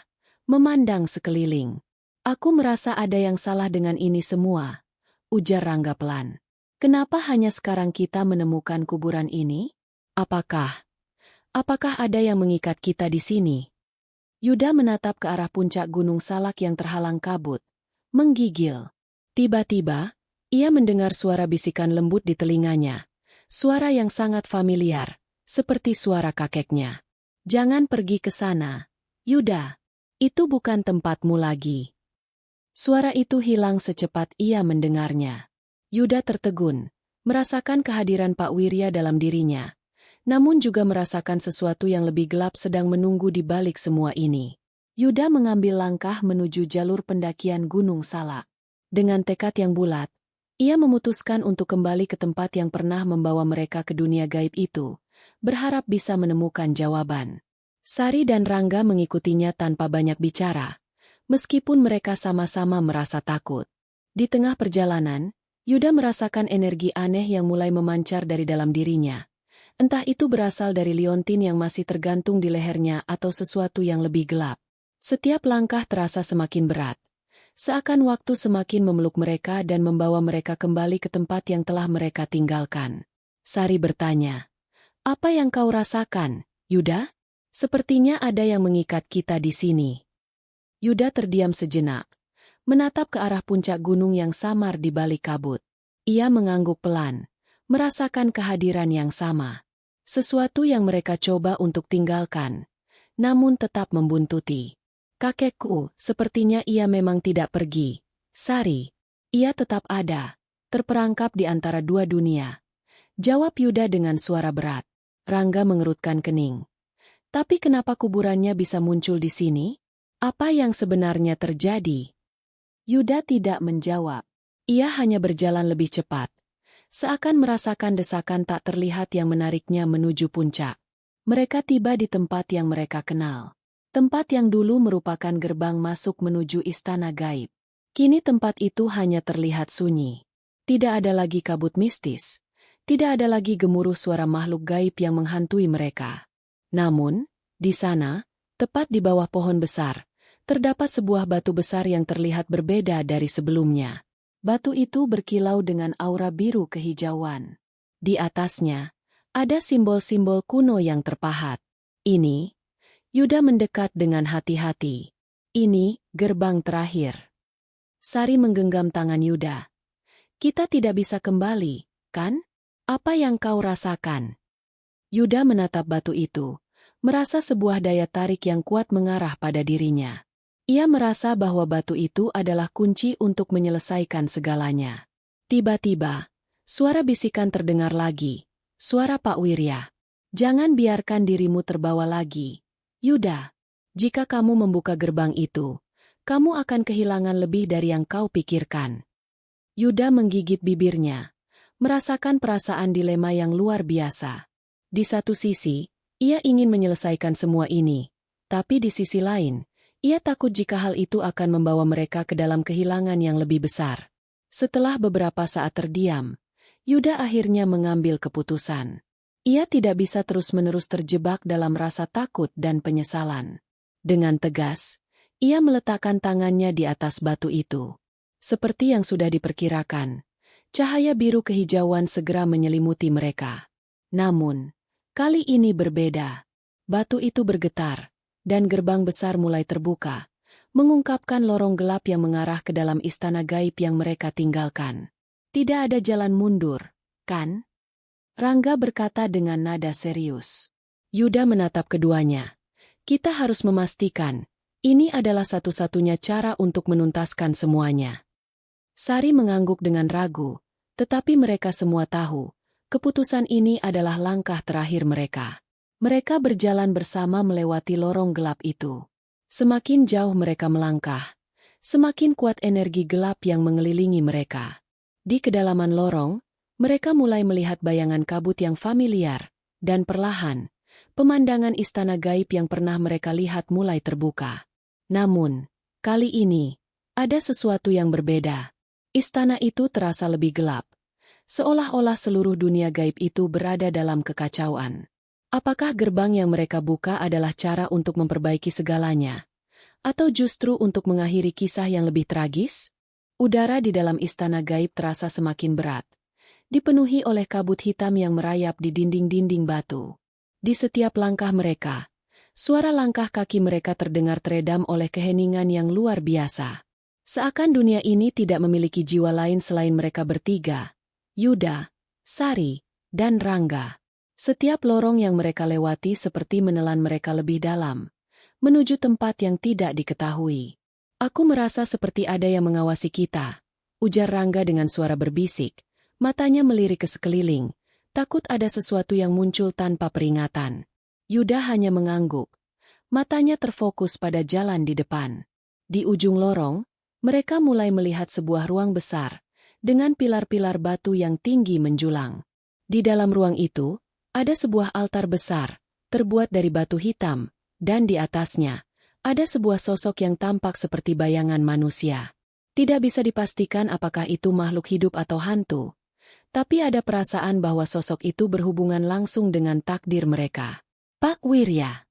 memandang sekeliling. Aku merasa ada yang salah dengan ini semua, ujar Rangga pelan. Kenapa hanya sekarang kita menemukan kuburan ini? Apakah ada yang mengikat kita di sini? Yuda menatap ke arah puncak Gunung Salak yang terhalang kabut, menggigil. Tiba-tiba, ia mendengar suara bisikan lembut di telinganya. Suara yang sangat familiar, seperti suara kakeknya. Jangan pergi ke sana, Yuda. Itu bukan tempatmu lagi. Suara itu hilang secepat ia mendengarnya. Yuda tertegun, merasakan kehadiran Pak Wirya dalam dirinya, namun juga merasakan sesuatu yang lebih gelap sedang menunggu di balik semua ini. Yuda mengambil langkah menuju jalur pendakian Gunung Salak. Dengan tekad yang bulat, ia memutuskan untuk kembali ke tempat yang pernah membawa mereka ke dunia gaib itu, berharap bisa menemukan jawaban. Sari dan Rangga mengikutinya tanpa banyak bicara, meskipun mereka sama-sama merasa takut. Di tengah perjalanan, Yuda merasakan energi aneh yang mulai memancar dari dalam dirinya. Entah itu berasal dari liontin yang masih tergantung di lehernya atau sesuatu yang lebih gelap. Setiap langkah terasa semakin berat. Seakan waktu semakin memeluk mereka dan membawa mereka kembali ke tempat yang telah mereka tinggalkan. Sari bertanya. Apa yang kau rasakan, Yuda? Sepertinya ada yang mengikat kita di sini. Yuda terdiam sejenak, menatap ke arah puncak gunung yang samar di balik kabut. Ia mengangguk pelan, merasakan kehadiran yang sama. Sesuatu yang mereka coba untuk tinggalkan, namun tetap membuntuti. Kakekku, sepertinya ia memang tidak pergi. Sari, ia tetap ada, terperangkap di antara dua dunia. Jawab Yuda dengan suara berat. Rangga mengerutkan kening. Tapi kenapa kuburannya bisa muncul di sini? Apa yang sebenarnya terjadi? Yuda tidak menjawab. Ia hanya berjalan lebih cepat. Seakan merasakan desakan tak terlihat yang menariknya menuju puncak. Mereka tiba di tempat yang mereka kenal. Tempat yang dulu merupakan gerbang masuk menuju istana gaib. Kini tempat itu hanya terlihat sunyi. Tidak ada lagi kabut mistis. Tidak ada lagi gemuruh suara makhluk gaib yang menghantui mereka. Namun, di sana, tepat di bawah pohon besar, terdapat sebuah batu besar yang terlihat berbeda dari sebelumnya. Batu itu berkilau dengan aura biru kehijauan. Di atasnya, ada simbol-simbol kuno yang terpahat. Ini, Yuda mendekat dengan hati-hati. Ini, gerbang terakhir. Sari menggenggam tangan Yuda. Kita tidak bisa kembali, kan? Apa yang kau rasakan? Yuda menatap batu itu, merasa sebuah daya tarik yang kuat mengarah pada dirinya. Ia merasa bahwa batu itu adalah kunci untuk menyelesaikan segalanya. Tiba-tiba, suara bisikan terdengar lagi. Suara Pak Wirya. Jangan biarkan dirimu terbawa lagi. Yuda, jika kamu membuka gerbang itu, kamu akan kehilangan lebih dari yang kau pikirkan. Yuda menggigit bibirnya, merasakan perasaan dilema yang luar biasa. Di satu sisi, ia ingin menyelesaikan semua ini, tapi di sisi lain, ia takut jika hal itu akan membawa mereka ke dalam kehilangan yang lebih besar. Setelah beberapa saat terdiam, Yuda akhirnya mengambil keputusan. Ia tidak bisa terus-menerus terjebak dalam rasa takut dan penyesalan. Dengan tegas, ia meletakkan tangannya di atas batu itu. Seperti yang sudah diperkirakan, cahaya biru kehijauan segera menyelimuti mereka. Namun, kali ini berbeda. Batu itu bergetar, dan gerbang besar mulai terbuka, mengungkapkan lorong gelap yang mengarah ke dalam istana gaib yang mereka tinggalkan. Tidak ada jalan mundur, kan? Rangga berkata dengan nada serius. Yuda menatap keduanya. Kita harus memastikan, ini adalah satu-satunya cara untuk menuntaskan semuanya. Sari mengangguk dengan ragu, tetapi mereka semua tahu, keputusan ini adalah langkah terakhir mereka. Mereka berjalan bersama melewati lorong gelap itu. Semakin jauh mereka melangkah, semakin kuat energi gelap yang mengelilingi mereka. Di kedalaman lorong, mereka mulai melihat bayangan kabut yang familiar, dan perlahan, pemandangan istana gaib yang pernah mereka lihat mulai terbuka. Namun, kali ini, ada sesuatu yang berbeda. Istana itu terasa lebih gelap, seolah-olah seluruh dunia gaib itu berada dalam kekacauan. Apakah gerbang yang mereka buka adalah cara untuk memperbaiki segalanya? Atau justru untuk mengakhiri kisah yang lebih tragis? Udara di dalam istana gaib terasa semakin berat, dipenuhi oleh kabut hitam yang merayap di dinding-dinding batu. Di setiap langkah mereka, suara langkah kaki mereka terdengar teredam oleh keheningan yang luar biasa. Seakan dunia ini tidak memiliki jiwa lain selain mereka bertiga, Yuda, Sari, dan Rangga. Setiap lorong yang mereka lewati seperti menelan mereka lebih dalam, menuju tempat yang tidak diketahui. Aku merasa seperti ada yang mengawasi kita, ujar Rangga dengan suara berbisik. Matanya melirik ke sekeliling, takut ada sesuatu yang muncul tanpa peringatan. Yuda hanya mengangguk. Matanya terfokus pada jalan di depan. Di ujung lorong, mereka mulai melihat sebuah ruang besar, dengan pilar-pilar batu yang tinggi menjulang. Di dalam ruang itu, ada sebuah altar besar, terbuat dari batu hitam, dan di atasnya, ada sebuah sosok yang tampak seperti bayangan manusia. Tidak bisa dipastikan apakah itu makhluk hidup atau hantu. Tapi ada perasaan bahwa sosok itu berhubungan langsung dengan takdir mereka. Pak Wirya.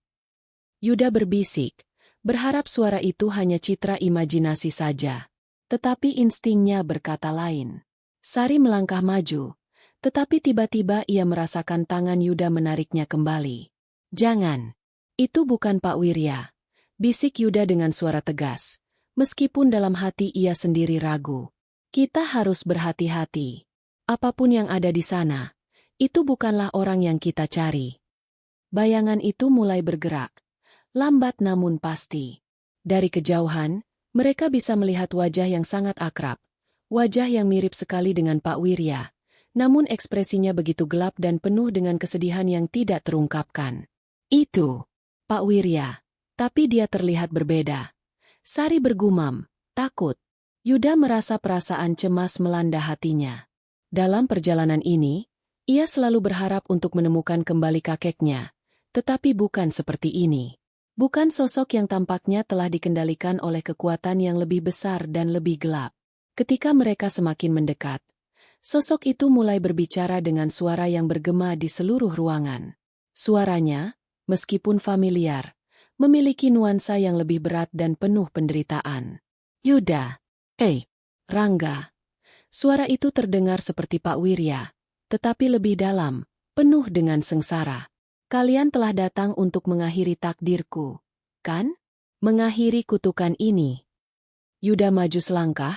Yuda berbisik, berharap suara itu hanya citra imajinasi saja. Tetapi instingnya berkata lain. Sari melangkah maju, Tetapi tiba-tiba ia merasakan tangan Yuda menariknya kembali. "Jangan. Itu bukan Pak Wirya," bisik Yuda dengan suara tegas. Meskipun dalam hati ia sendiri ragu. "Kita harus berhati-hati. Apapun yang ada di sana, itu bukanlah orang yang kita cari." Bayangan itu mulai bergerak. Lambat namun pasti. Dari kejauhan, mereka bisa melihat wajah yang sangat akrab. Wajah yang mirip sekali dengan Pak Wirya. Namun ekspresinya begitu gelap dan penuh dengan kesedihan yang tidak terungkapkan. "Itu Pak Wirya, tapi dia terlihat berbeda." Sari bergumam, takut. Yuda merasa perasaan cemas melanda hatinya. Dalam perjalanan ini, ia selalu berharap untuk menemukan kembali kakeknya. Tetapi bukan seperti ini. Bukan sosok yang tampaknya telah dikendalikan oleh kekuatan yang lebih besar dan lebih gelap. Ketika mereka semakin mendekat, sosok itu mulai berbicara dengan suara yang bergema di seluruh ruangan. Suaranya, meskipun familiar, memiliki nuansa yang lebih berat dan penuh penderitaan. "Yuda, Rangga." Suara itu terdengar seperti Pak Wirya, tetapi lebih dalam, penuh dengan sengsara. "Kalian telah datang untuk mengakhiri takdirku, kan? Mengakhiri kutukan ini." Yuda maju selangkah,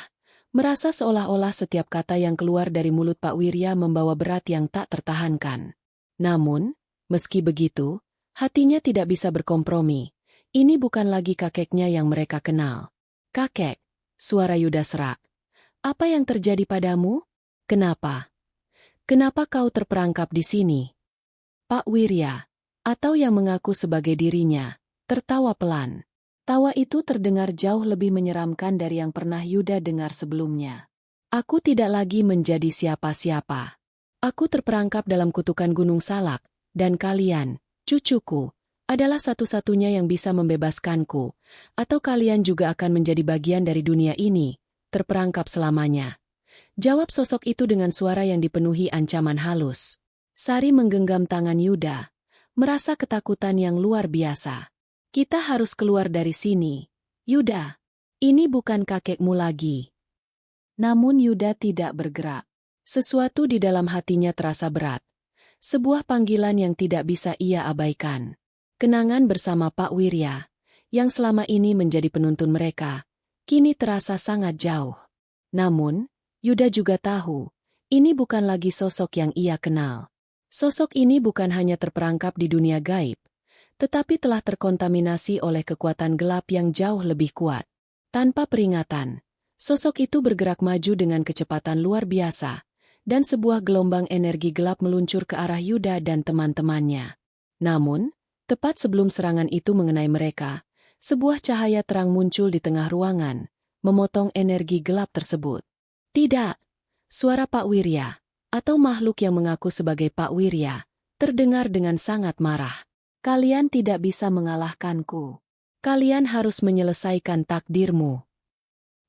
merasa seolah-olah setiap kata yang keluar dari mulut Pak Wirya membawa berat yang tak tertahankan. Namun, meski begitu, hatinya tidak bisa berkompromi. Ini bukan lagi kakeknya yang mereka kenal. "Kakek," suara Yuda serak. "Apa yang terjadi padamu? Kenapa? Kenapa kau terperangkap di sini?" Pak Wirya, atau yang mengaku sebagai dirinya, tertawa pelan. Tawa itu terdengar jauh lebih menyeramkan dari yang pernah Yuda dengar sebelumnya. "Aku tidak lagi menjadi siapa-siapa. Aku terperangkap dalam kutukan Gunung Salak, dan kalian, cucuku, adalah satu-satunya yang bisa membebaskanku, atau kalian juga akan menjadi bagian dari dunia ini, terperangkap selamanya." Jawab sosok itu dengan suara yang dipenuhi ancaman halus. Sari menggenggam tangan Yuda, merasa ketakutan yang luar biasa. "Kita harus keluar dari sini, Yuda. Ini bukan kakekmu lagi." Namun Yuda tidak bergerak. Sesuatu di dalam hatinya terasa berat. Sebuah panggilan yang tidak bisa ia abaikan. Kenangan bersama Pak Wirya, yang selama ini menjadi penuntun mereka, kini terasa sangat jauh. Namun, Yuda juga tahu, ini bukan lagi sosok yang ia kenal. Sosok ini bukan hanya terperangkap di dunia gaib, tetapi telah terkontaminasi oleh kekuatan gelap yang jauh lebih kuat. Tanpa peringatan, sosok itu bergerak maju dengan kecepatan luar biasa, dan sebuah gelombang energi gelap meluncur ke arah Yuda dan teman-temannya. Namun, tepat sebelum serangan itu mengenai mereka, sebuah cahaya terang muncul di tengah ruangan, memotong energi gelap tersebut. "Tidak!" Suara Pak Wirya, atau makhluk yang mengaku sebagai Pak Wirya, terdengar dengan sangat marah. "Kalian tidak bisa mengalahkanku. Kalian harus menyelesaikan takdirmu."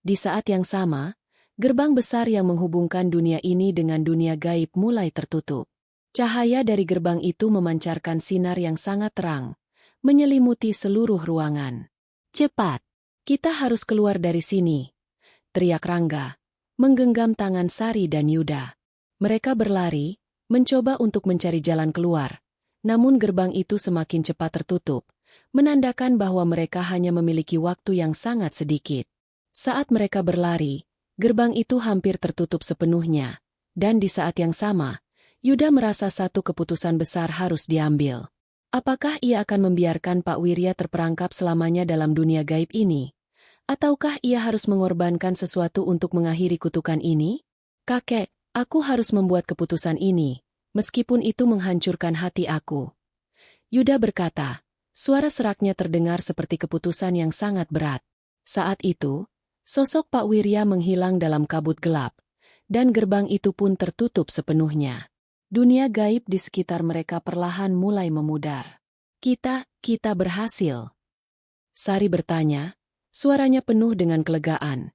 Di saat yang sama, gerbang besar yang menghubungkan dunia ini dengan dunia gaib mulai tertutup. Cahaya dari gerbang itu memancarkan sinar yang sangat terang, menyelimuti seluruh ruangan. "Cepat! Kita harus keluar dari sini!" teriak Rangga, menggenggam tangan Sari dan Yuda. Mereka berlari, mencoba untuk mencari jalan keluar. Namun gerbang itu semakin cepat tertutup, menandakan bahwa mereka hanya memiliki waktu yang sangat sedikit. Saat mereka berlari, gerbang itu hampir tertutup sepenuhnya, dan di saat yang sama, Yuda merasa satu keputusan besar harus diambil. Apakah ia akan membiarkan Pak Wirya terperangkap selamanya dalam dunia gaib ini? Ataukah ia harus mengorbankan sesuatu untuk mengakhiri kutukan ini? "Kakek, aku harus membuat keputusan ini, meskipun itu menghancurkan hati aku." Yuda berkata, suara seraknya terdengar seperti keputusan yang sangat berat. Saat itu, sosok Pak Wirya menghilang dalam kabut gelap, dan gerbang itu pun tertutup sepenuhnya. Dunia gaib di sekitar mereka perlahan mulai memudar. Kita berhasil." Sari bertanya, suaranya penuh dengan kelegaan,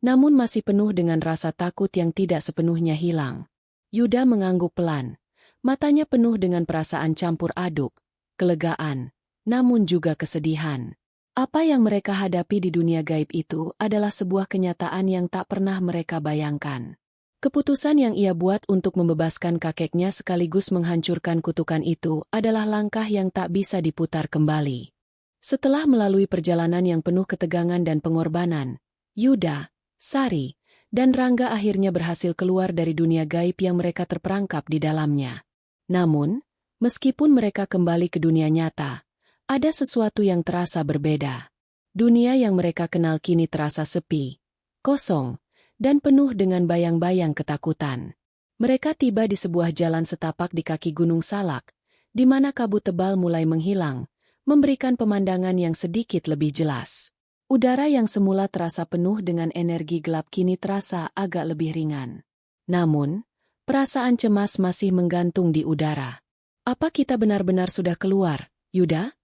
namun masih penuh dengan rasa takut yang tidak sepenuhnya hilang. Yuda mengangguk pelan, matanya penuh dengan perasaan campur aduk, kelegaan, namun juga kesedihan. Apa yang mereka hadapi di dunia gaib itu adalah sebuah kenyataan yang tak pernah mereka bayangkan. Keputusan yang ia buat untuk membebaskan kakeknya sekaligus menghancurkan kutukan itu adalah langkah yang tak bisa diputar kembali. Setelah melalui perjalanan yang penuh ketegangan dan pengorbanan, Yuda, Sari, dan Rangga akhirnya berhasil keluar dari dunia gaib yang mereka terperangkap di dalamnya. Namun, meskipun mereka kembali ke dunia nyata, ada sesuatu yang terasa berbeda. Dunia yang mereka kenal kini terasa sepi, kosong, dan penuh dengan bayang-bayang ketakutan. Mereka tiba di sebuah jalan setapak di kaki Gunung Salak, di mana kabut tebal mulai menghilang, memberikan pemandangan yang sedikit lebih jelas. Udara yang semula terasa penuh dengan energi gelap kini terasa agak lebih ringan. Namun, perasaan cemas masih menggantung di udara. "Apa kita benar-benar sudah keluar, Yuda?"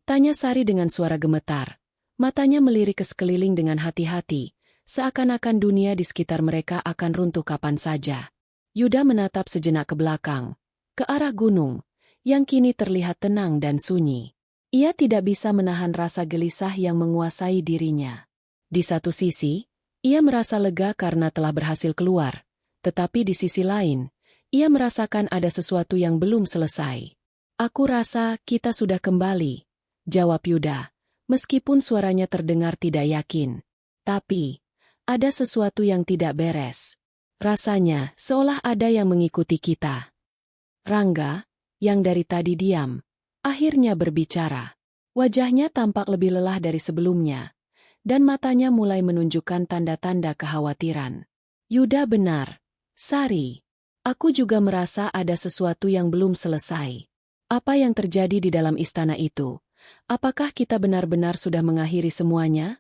tanya Sari dengan suara gemetar. Matanya melirik ke sekeliling dengan hati-hati, seakan-akan dunia di sekitar mereka akan runtuh kapan saja. Yuda menatap sejenak ke belakang, ke arah gunung, yang kini terlihat tenang dan sunyi. Ia tidak bisa menahan rasa gelisah yang menguasai dirinya. Di satu sisi, ia merasa lega karena telah berhasil keluar, tetapi di sisi lain, ia merasakan ada sesuatu yang belum selesai. "Aku rasa kita sudah kembali," jawab Yuda, meskipun suaranya terdengar tidak yakin. Tapi, ada sesuatu yang tidak beres. Rasanya seolah ada yang mengikuti kita. Rangga, yang dari tadi diam, akhirnya berbicara. Wajahnya tampak lebih lelah dari sebelumnya, dan matanya mulai menunjukkan tanda-tanda kekhawatiran. "Yuda benar, Sari. Aku juga merasa ada sesuatu yang belum selesai. Apa yang terjadi di dalam istana itu? Apakah kita benar-benar sudah mengakhiri semuanya?"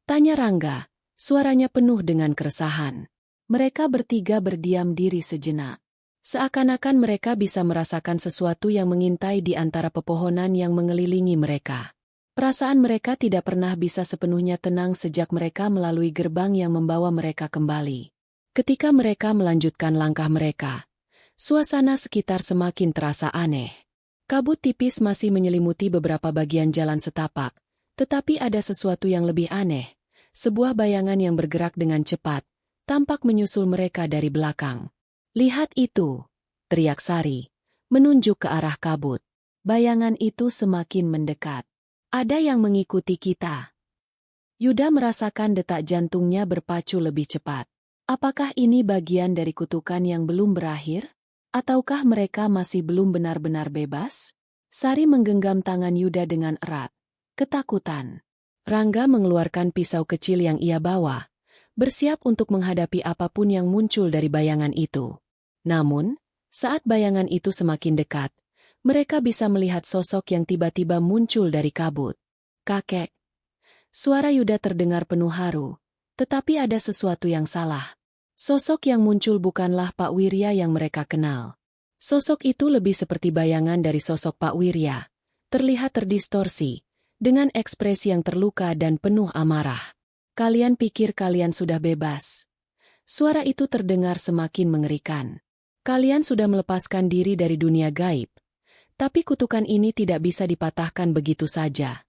tanya Rangga, suaranya penuh dengan keresahan. Mereka bertiga berdiam diri sejenak. Seakan-akan mereka bisa merasakan sesuatu yang mengintai di antara pepohonan yang mengelilingi mereka. Perasaan mereka tidak pernah bisa sepenuhnya tenang sejak mereka melalui gerbang yang membawa mereka kembali. Ketika mereka melanjutkan langkah mereka, suasana sekitar semakin terasa aneh. Kabut tipis masih menyelimuti beberapa bagian jalan setapak, tetapi ada sesuatu yang lebih aneh. Sebuah bayangan yang bergerak dengan cepat, tampak menyusul mereka dari belakang. "Lihat itu!" teriak Sari, menunjuk ke arah kabut. Bayangan itu semakin mendekat. "Ada yang mengikuti kita." Yuda merasakan detak jantungnya berpacu lebih cepat. Apakah ini bagian dari kutukan yang belum berakhir? Ataukah mereka masih belum benar-benar bebas? Sari menggenggam tangan Yuda dengan erat. Ketakutan. Rangga mengeluarkan pisau kecil yang ia bawa, bersiap untuk menghadapi apapun yang muncul dari bayangan itu. Namun, saat bayangan itu semakin dekat, mereka bisa melihat sosok yang tiba-tiba muncul dari kabut. "Kakek." Suara Yuda terdengar penuh haru, tetapi ada sesuatu yang salah. Sosok yang muncul bukanlah Pak Wirya yang mereka kenal. Sosok itu lebih seperti bayangan dari sosok Pak Wirya, terlihat terdistorsi, dengan ekspresi yang terluka dan penuh amarah. "Kalian pikir kalian sudah bebas?" Suara itu terdengar semakin mengerikan. "Kalian sudah melepaskan diri dari dunia gaib, tapi kutukan ini tidak bisa dipatahkan begitu saja."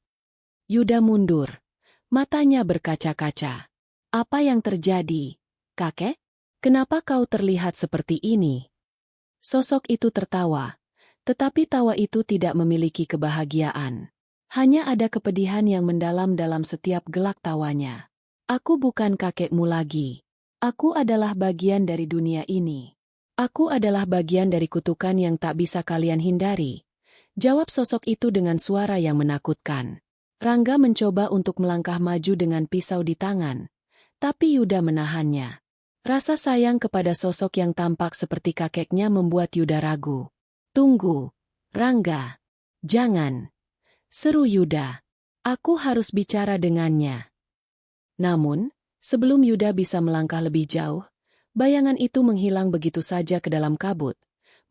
Yuda mundur, matanya berkaca-kaca. "Apa yang terjadi, kakek? Kenapa kau terlihat seperti ini?" Sosok itu tertawa, tetapi tawa itu tidak memiliki kebahagiaan. Hanya ada kepedihan yang mendalam dalam setiap gelak tawanya. "Aku bukan kakekmu lagi. Aku adalah bagian dari dunia ini. Aku adalah bagian dari kutukan yang tak bisa kalian hindari," jawab sosok itu dengan suara yang menakutkan. Rangga mencoba untuk melangkah maju dengan pisau di tangan, tapi Yuda menahannya. Rasa sayang kepada sosok yang tampak seperti kakeknya membuat Yuda ragu. "Tunggu, Rangga. Jangan," seru Yuda. "Aku harus bicara dengannya." Namun, sebelum Yuda bisa melangkah lebih jauh, bayangan itu menghilang begitu saja ke dalam kabut,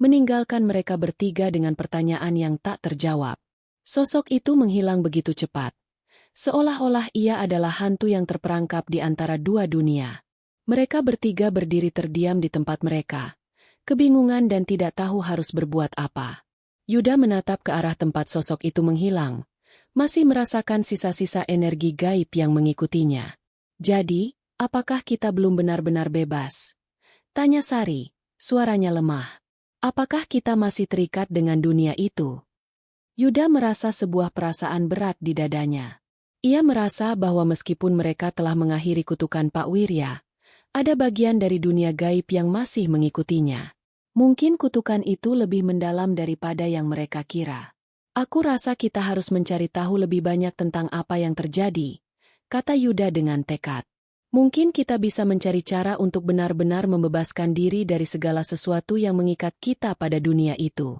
meninggalkan mereka bertiga dengan pertanyaan yang tak terjawab. Sosok itu menghilang begitu cepat, seolah-olah ia adalah hantu yang terperangkap di antara dua dunia. Mereka bertiga berdiri terdiam di tempat mereka, kebingungan dan tidak tahu harus berbuat apa. Yuda menatap ke arah tempat sosok itu menghilang, masih merasakan sisa-sisa energi gaib yang mengikutinya. "Jadi, apakah kita belum benar-benar bebas?" Tanya Sari, suaranya lemah. Apakah kita masih terikat dengan dunia itu? Yuda merasa sebuah perasaan berat di dadanya. Ia merasa bahwa meskipun mereka telah mengakhiri kutukan Pak Wirya, ada bagian dari dunia gaib yang masih mengikutinya. Mungkin kutukan itu lebih mendalam daripada yang mereka kira. Aku rasa kita harus mencari tahu lebih banyak tentang apa yang terjadi, kata Yuda dengan tekad. Mungkin kita bisa mencari cara untuk benar-benar membebaskan diri dari segala sesuatu yang mengikat kita pada dunia itu.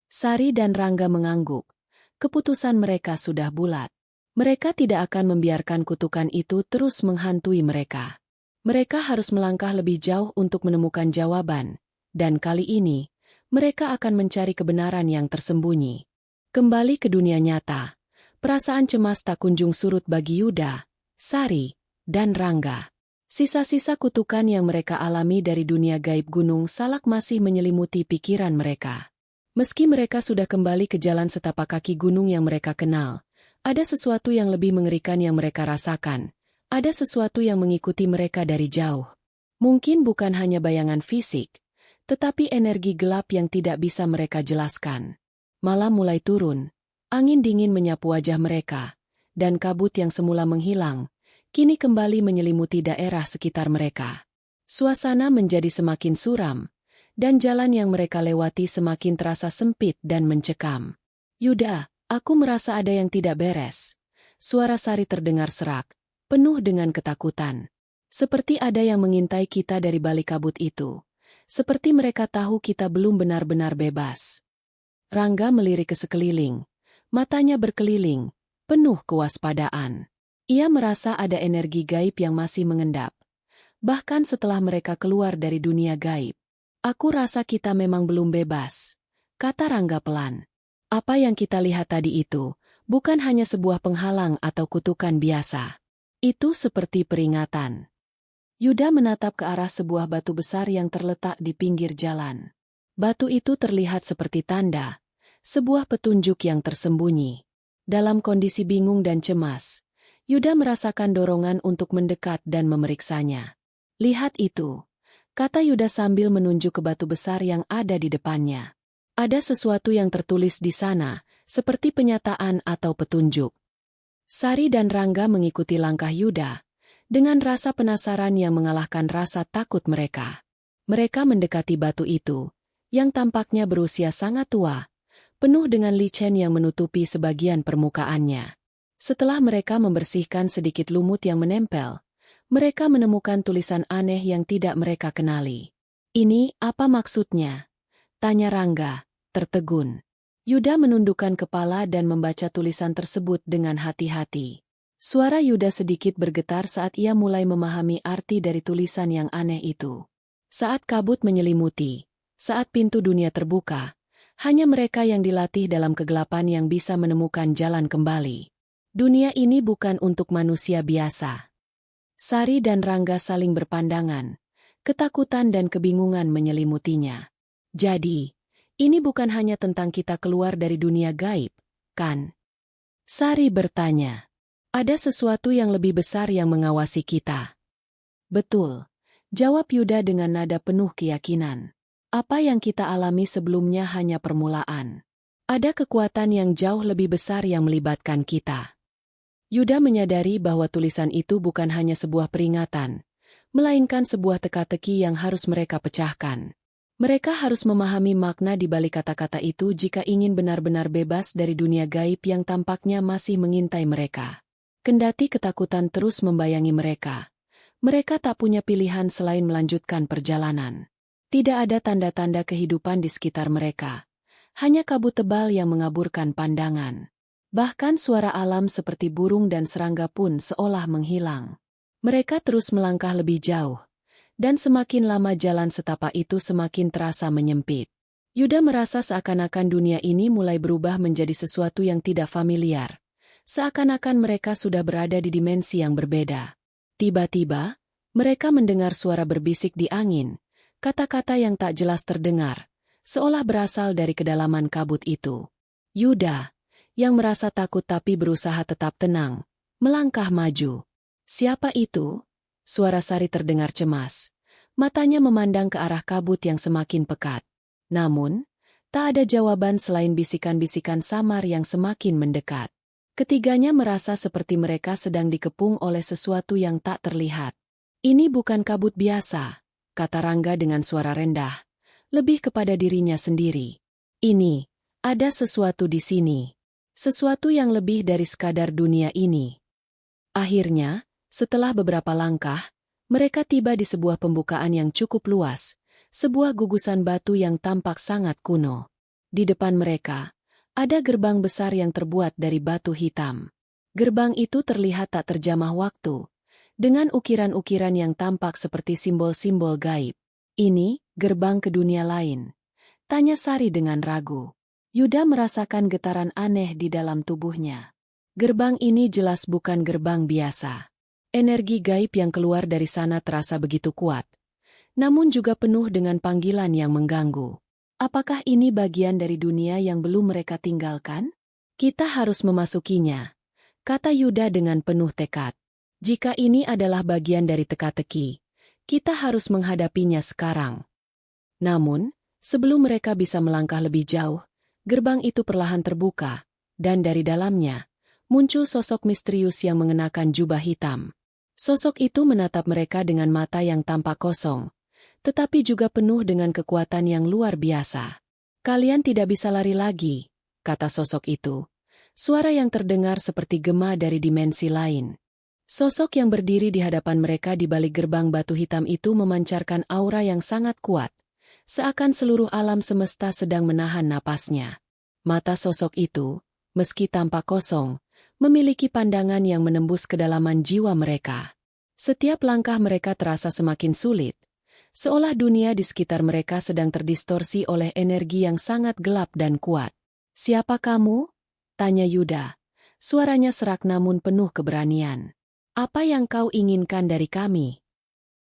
Sari dan Rangga mengangguk. Keputusan mereka sudah bulat. Mereka tidak akan membiarkan kutukan itu terus menghantui mereka. Mereka harus melangkah lebih jauh untuk menemukan jawaban, dan kali ini, mereka akan mencari kebenaran yang tersembunyi. Kembali ke dunia nyata, perasaan cemas tak kunjung surut bagi Yuda, Sari, dan Rangga. Sisa-sisa kutukan yang mereka alami dari dunia gaib Gunung Salak masih menyelimuti pikiran mereka. Meski mereka sudah kembali ke jalan setapak kaki gunung yang mereka kenal, ada sesuatu yang lebih mengerikan yang mereka rasakan. Ada sesuatu yang mengikuti mereka dari jauh. Mungkin bukan hanya bayangan fisik, tetapi energi gelap yang tidak bisa mereka jelaskan. Malam mulai turun, angin dingin menyapu wajah mereka, dan kabut yang semula menghilang, kini kembali menyelimuti daerah sekitar mereka. Suasana menjadi semakin suram, dan jalan yang mereka lewati semakin terasa sempit dan mencekam. Yuda, aku merasa ada yang tidak beres. Suara Sari terdengar serak, penuh dengan ketakutan. Seperti ada yang mengintai kita dari balik kabut itu. Seperti mereka tahu kita belum benar-benar bebas. Rangga melirik ke sekeliling. Matanya berkeliling, penuh kewaspadaan. Ia merasa ada energi gaib yang masih mengendap. Bahkan setelah mereka keluar dari dunia gaib. Aku rasa kita memang belum bebas, kata Rangga pelan. Apa yang kita lihat tadi itu, bukan hanya sebuah penghalang atau kutukan biasa. Itu seperti peringatan. Yuda menatap ke arah sebuah batu besar yang terletak di pinggir jalan. Batu itu terlihat seperti tanda, sebuah petunjuk yang tersembunyi. Dalam kondisi bingung dan cemas, Yuda merasakan dorongan untuk mendekat dan memeriksanya. Lihat itu, kata Yuda sambil menunjuk ke batu besar yang ada di depannya. Ada sesuatu yang tertulis di sana, seperti penyataan atau petunjuk. Sari dan Rangga mengikuti langkah Yuda, dengan rasa penasaran yang mengalahkan rasa takut mereka. Mereka mendekati batu itu, yang tampaknya berusia sangat tua, penuh dengan licin yang menutupi sebagian permukaannya. Setelah mereka membersihkan sedikit lumut yang menempel, mereka menemukan tulisan aneh yang tidak mereka kenali. Ini apa maksudnya? Tanya Rangga, tertegun. Yuda menundukkan kepala dan membaca tulisan tersebut dengan hati-hati. Suara Yuda sedikit bergetar saat ia mulai memahami arti dari tulisan yang aneh itu. Saat kabut menyelimuti, saat pintu dunia terbuka, hanya mereka yang dilatih dalam kegelapan yang bisa menemukan jalan kembali. Dunia ini bukan untuk manusia biasa. Sari dan Rangga saling berpandangan. Ketakutan dan kebingungan menyelimutinya. Jadi, ini bukan hanya tentang kita keluar dari dunia gaib, kan? Sari bertanya. Ada sesuatu yang lebih besar yang mengawasi kita. Betul, jawab Yuda dengan nada penuh keyakinan. Apa yang kita alami sebelumnya hanya permulaan. Ada kekuatan yang jauh lebih besar yang melibatkan kita. Yuda menyadari bahwa tulisan itu bukan hanya sebuah peringatan, melainkan sebuah teka-teki yang harus mereka pecahkan. Mereka harus memahami makna di balik kata-kata itu jika ingin benar-benar bebas dari dunia gaib yang tampaknya masih mengintai mereka. Kendati ketakutan terus membayangi mereka, mereka tak punya pilihan selain melanjutkan perjalanan. Tidak ada tanda-tanda kehidupan di sekitar mereka, hanya kabut tebal yang mengaburkan pandangan. Bahkan suara alam seperti burung dan serangga pun seolah menghilang. Mereka terus melangkah lebih jauh. Dan semakin lama jalan setapak itu semakin terasa menyempit. Yuda merasa seakan-akan dunia ini mulai berubah menjadi sesuatu yang tidak familiar. Seakan-akan mereka sudah berada di dimensi yang berbeda. Tiba-tiba, mereka mendengar suara berbisik di angin, kata-kata yang tak jelas terdengar, seolah berasal dari kedalaman kabut itu. Yuda, yang merasa takut tapi berusaha tetap tenang, melangkah maju. Siapa itu? Suara Sari terdengar cemas. Matanya memandang ke arah kabut yang semakin pekat. Namun, tak ada jawaban selain bisikan-bisikan samar yang semakin mendekat. Ketiganya merasa seperti mereka sedang dikepung oleh sesuatu yang tak terlihat. Ini bukan kabut biasa, kata Rangga dengan suara rendah, lebih kepada dirinya sendiri. Ini, ada sesuatu di sini. Sesuatu yang lebih dari sekadar dunia ini. Akhirnya, setelah beberapa langkah, mereka tiba di sebuah pembukaan yang cukup luas, sebuah gugusan batu yang tampak sangat kuno. Di depan mereka, ada gerbang besar yang terbuat dari batu hitam. Gerbang itu terlihat tak terjamah waktu, dengan ukiran-ukiran yang tampak seperti simbol-simbol gaib. Ini, gerbang ke dunia lain. Tanya Sari dengan ragu. Yuda merasakan getaran aneh di dalam tubuhnya. Gerbang ini jelas bukan gerbang biasa. Energi gaib yang keluar dari sana terasa begitu kuat, namun juga penuh dengan panggilan yang mengganggu. Apakah ini bagian dari dunia yang belum mereka tinggalkan? Kita harus memasukinya, kata Yuda dengan penuh tekad. Jika ini adalah bagian dari teka-teki, kita harus menghadapinya sekarang. Namun, sebelum mereka bisa melangkah lebih jauh, gerbang itu perlahan terbuka, dan dari dalamnya, muncul sosok misterius yang mengenakan jubah hitam. Sosok itu menatap mereka dengan mata yang tampak kosong, tetapi juga penuh dengan kekuatan yang luar biasa. Kalian tidak bisa lari lagi, kata sosok itu. Suara yang terdengar seperti gema dari dimensi lain. Sosok yang berdiri di hadapan mereka di balik gerbang batu hitam itu memancarkan aura yang sangat kuat, seakan seluruh alam semesta sedang menahan napasnya. Mata sosok itu, meski tampak kosong, memiliki pandangan yang menembus kedalaman jiwa mereka. Setiap langkah mereka terasa semakin sulit, seolah dunia di sekitar mereka sedang terdistorsi oleh energi yang sangat gelap dan kuat. "Siapa kamu?" tanya Yuda. Suaranya serak namun penuh keberanian. "Apa yang kau inginkan dari kami?"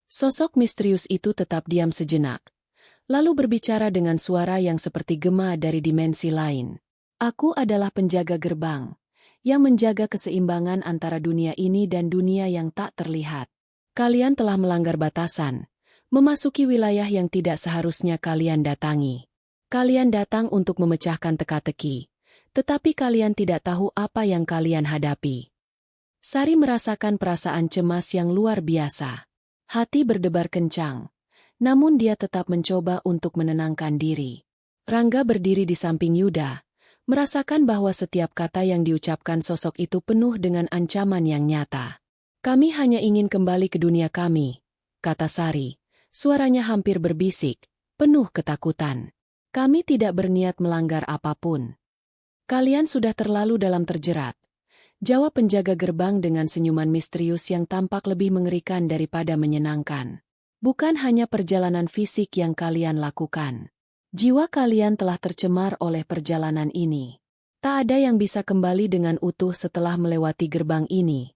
Sosok misterius itu tetap diam sejenak, lalu berbicara dengan suara yang seperti gema dari dimensi lain. "Aku adalah penjaga gerbang, yang menjaga keseimbangan antara dunia ini dan dunia yang tak terlihat. Kalian telah melanggar batasan, memasuki wilayah yang tidak seharusnya kalian datangi. Kalian datang untuk memecahkan teka-teki, tetapi kalian tidak tahu apa yang kalian hadapi." Sari merasakan perasaan cemas yang luar biasa. Hati berdebar kencang, namun dia tetap mencoba untuk menenangkan diri. Rangga berdiri di samping Yuda, merasakan bahwa setiap kata yang diucapkan sosok itu penuh dengan ancaman yang nyata. "Kami hanya ingin kembali ke dunia kami," kata Sari. Suaranya hampir berbisik, penuh ketakutan. "Kami tidak berniat melanggar apapun." "Kalian sudah terlalu dalam terjerat," jawab penjaga gerbang dengan senyuman misterius yang tampak lebih mengerikan daripada menyenangkan. "Bukan hanya perjalanan fisik yang kalian lakukan. Jiwa kalian telah tercemar oleh perjalanan ini. Tak ada yang bisa kembali dengan utuh setelah melewati gerbang ini."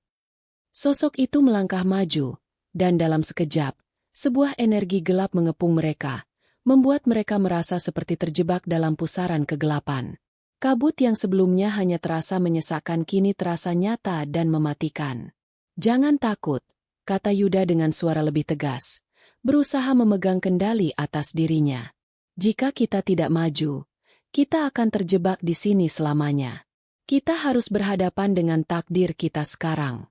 Sosok itu melangkah maju, dan dalam sekejap, sebuah energi gelap mengepung mereka, membuat mereka merasa seperti terjebak dalam pusaran kegelapan. Kabut yang sebelumnya hanya terasa menyesakkan kini terasa nyata dan mematikan. "Jangan takut," kata Yuda dengan suara lebih tegas, berusaha memegang kendali atas dirinya. "Jika kita tidak maju, kita akan terjebak di sini selamanya. Kita harus berhadapan dengan takdir kita sekarang."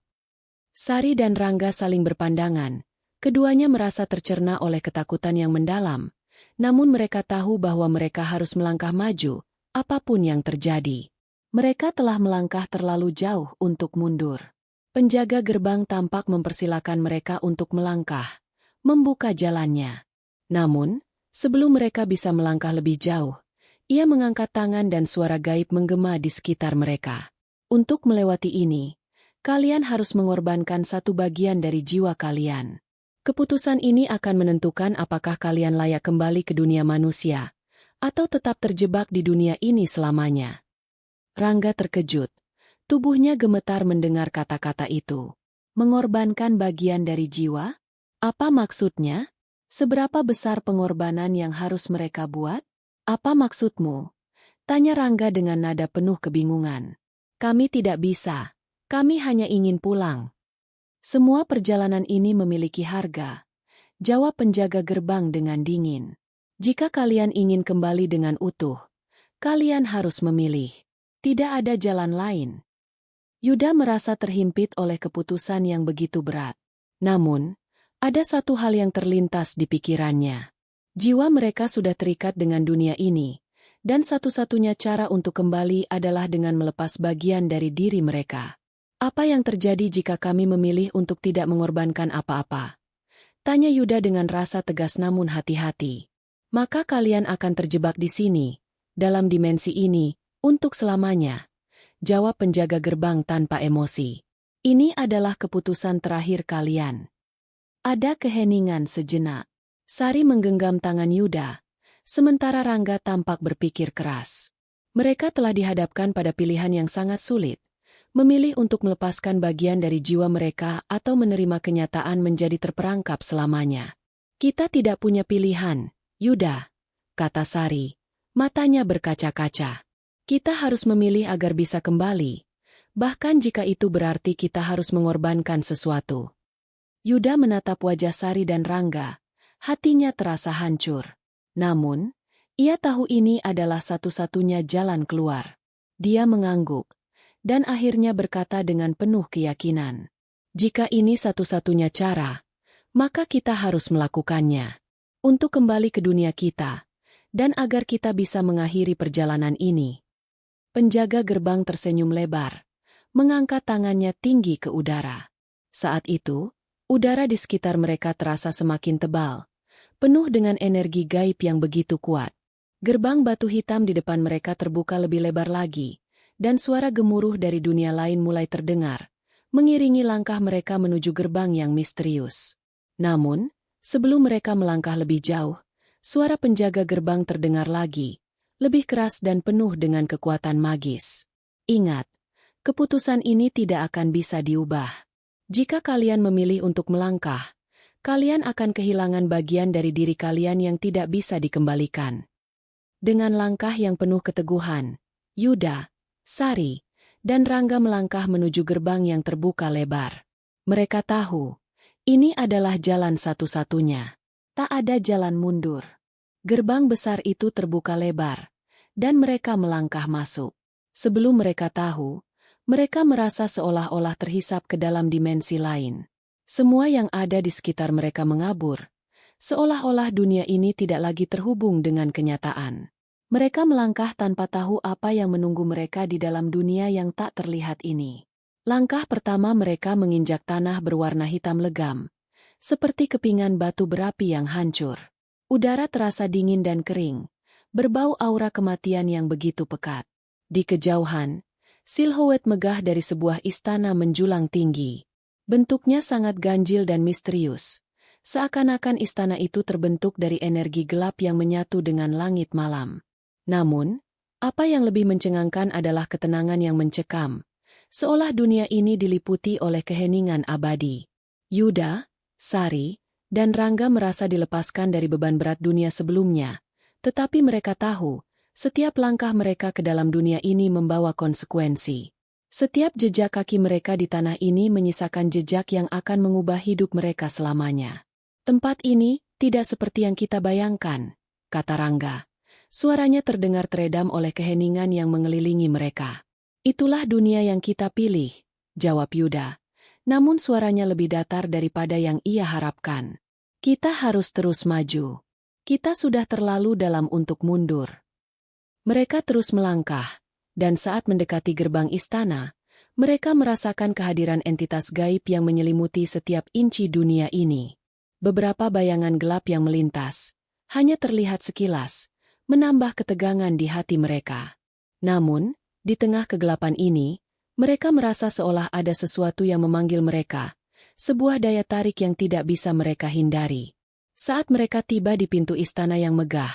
Sari dan Rangga saling berpandangan. Keduanya merasa tercerna oleh ketakutan yang mendalam, namun mereka tahu bahwa mereka harus melangkah maju, apapun yang terjadi. Mereka telah melangkah terlalu jauh untuk mundur. Penjaga gerbang tampak mempersilakan mereka untuk melangkah, membuka jalannya. Namun, sebelum mereka bisa melangkah lebih jauh, ia mengangkat tangan dan suara gaib menggema di sekitar mereka. "Untuk melewati ini, kalian harus mengorbankan satu bagian dari jiwa kalian. Keputusan ini akan menentukan apakah kalian layak kembali ke dunia manusia, atau tetap terjebak di dunia ini selamanya." Rangga terkejut. Tubuhnya gemetar mendengar kata-kata itu. Mengorbankan bagian dari jiwa? Apa maksudnya? Seberapa besar pengorbanan yang harus mereka buat? "Apa maksudmu?" tanya Rangga dengan nada penuh kebingungan. "Kami tidak bisa. Kami hanya ingin pulang. Semua perjalanan ini memiliki harga. Jawab penjaga gerbang dengan dingin. Jika kalian ingin kembali dengan utuh, kalian harus memilih. Tidak ada jalan lain. Yuda merasa terhimpit oleh keputusan yang begitu berat. Namun, ada satu hal yang terlintas di pikirannya. Jiwa mereka sudah terikat dengan dunia ini, dan satu-satunya cara untuk kembali adalah dengan melepas bagian dari diri mereka. Apa yang terjadi jika kami memilih untuk tidak mengorbankan apa-apa? Tanya Yuda dengan rasa tegas namun hati-hati. Maka kalian akan terjebak di sini, dalam dimensi ini, untuk selamanya. Jawab penjaga gerbang tanpa emosi. Ini adalah keputusan terakhir kalian. Ada keheningan sejenak. Sari menggenggam tangan Yuda, sementara Rangga tampak berpikir keras. Mereka telah dihadapkan pada pilihan yang sangat sulit, memilih untuk melepaskan bagian dari jiwa mereka atau menerima kenyataan menjadi terperangkap selamanya. Kita tidak punya pilihan, Yuda, kata Sari, matanya berkaca-kaca. Kita harus memilih agar bisa kembali, bahkan jika itu berarti kita harus mengorbankan sesuatu. Yuda menatap wajah Sari dan Rangga, hatinya terasa hancur. Namun, ia tahu ini adalah satu-satunya jalan keluar. Dia mengangguk, dan akhirnya berkata dengan penuh keyakinan. Jika ini satu-satunya cara, maka kita harus melakukannya. Untuk kembali ke dunia kita, dan agar kita bisa mengakhiri perjalanan ini. Penjaga gerbang tersenyum lebar, mengangkat tangannya tinggi ke udara. Saat itu, udara di sekitar mereka terasa semakin tebal, penuh dengan energi gaib yang begitu kuat. Gerbang batu hitam di depan mereka terbuka lebih lebar lagi, dan suara gemuruh dari dunia lain mulai terdengar, mengiringi langkah mereka menuju gerbang yang misterius. Namun, sebelum mereka melangkah lebih jauh, suara penjaga gerbang terdengar lagi, lebih keras dan penuh dengan kekuatan magis. Ingat, keputusan ini tidak akan bisa diubah. Jika kalian memilih untuk melangkah, kalian akan kehilangan bagian dari diri kalian yang tidak bisa dikembalikan. Dengan langkah yang penuh keteguhan, Yuda, Sari, dan Rangga melangkah menuju gerbang yang terbuka lebar. Mereka tahu, ini adalah jalan satu-satunya. Tak ada jalan mundur. Gerbang besar itu terbuka lebar, dan mereka melangkah masuk. Sebelum mereka tahu, mereka merasa seolah-olah terhisap ke dalam dimensi lain. Semua yang ada di sekitar mereka mengabur, seolah-olah dunia ini tidak lagi terhubung dengan kenyataan. Mereka melangkah tanpa tahu apa yang menunggu mereka di dalam dunia yang tak terlihat ini. Langkah pertama mereka menginjak tanah berwarna hitam legam, seperti kepingan batu berapi yang hancur. Udara terasa dingin dan kering, berbau aura kematian yang begitu pekat. Di kejauhan, silhouet megah dari sebuah istana menjulang tinggi. Bentuknya sangat ganjil dan misterius, seakan-akan istana itu terbentuk dari energi gelap yang menyatu dengan langit malam. Namun, apa yang lebih mencengangkan adalah ketenangan yang mencekam, seolah dunia ini diliputi oleh keheningan abadi. Yuda, Sari, dan Rangga merasa dilepaskan dari beban berat dunia sebelumnya, tetapi mereka tahu, setiap langkah mereka ke dalam dunia ini membawa konsekuensi. Setiap jejak kaki mereka di tanah ini menyisakan jejak yang akan mengubah hidup mereka selamanya. Tempat ini tidak seperti yang kita bayangkan, kata Rangga. Suaranya terdengar teredam oleh keheningan yang mengelilingi mereka. Itulah dunia yang kita pilih, jawab Yuda. Namun suaranya lebih datar daripada yang ia harapkan. Kita harus terus maju. Kita sudah terlalu dalam untuk mundur. Mereka terus melangkah, dan saat mendekati gerbang istana, mereka merasakan kehadiran entitas gaib yang menyelimuti setiap inci dunia ini. Beberapa bayangan gelap yang melintas, hanya terlihat sekilas, menambah ketegangan di hati mereka. Namun, di tengah kegelapan ini, mereka merasa seolah ada sesuatu yang memanggil mereka, sebuah daya tarik yang tidak bisa mereka hindari. Saat mereka tiba di pintu istana yang megah,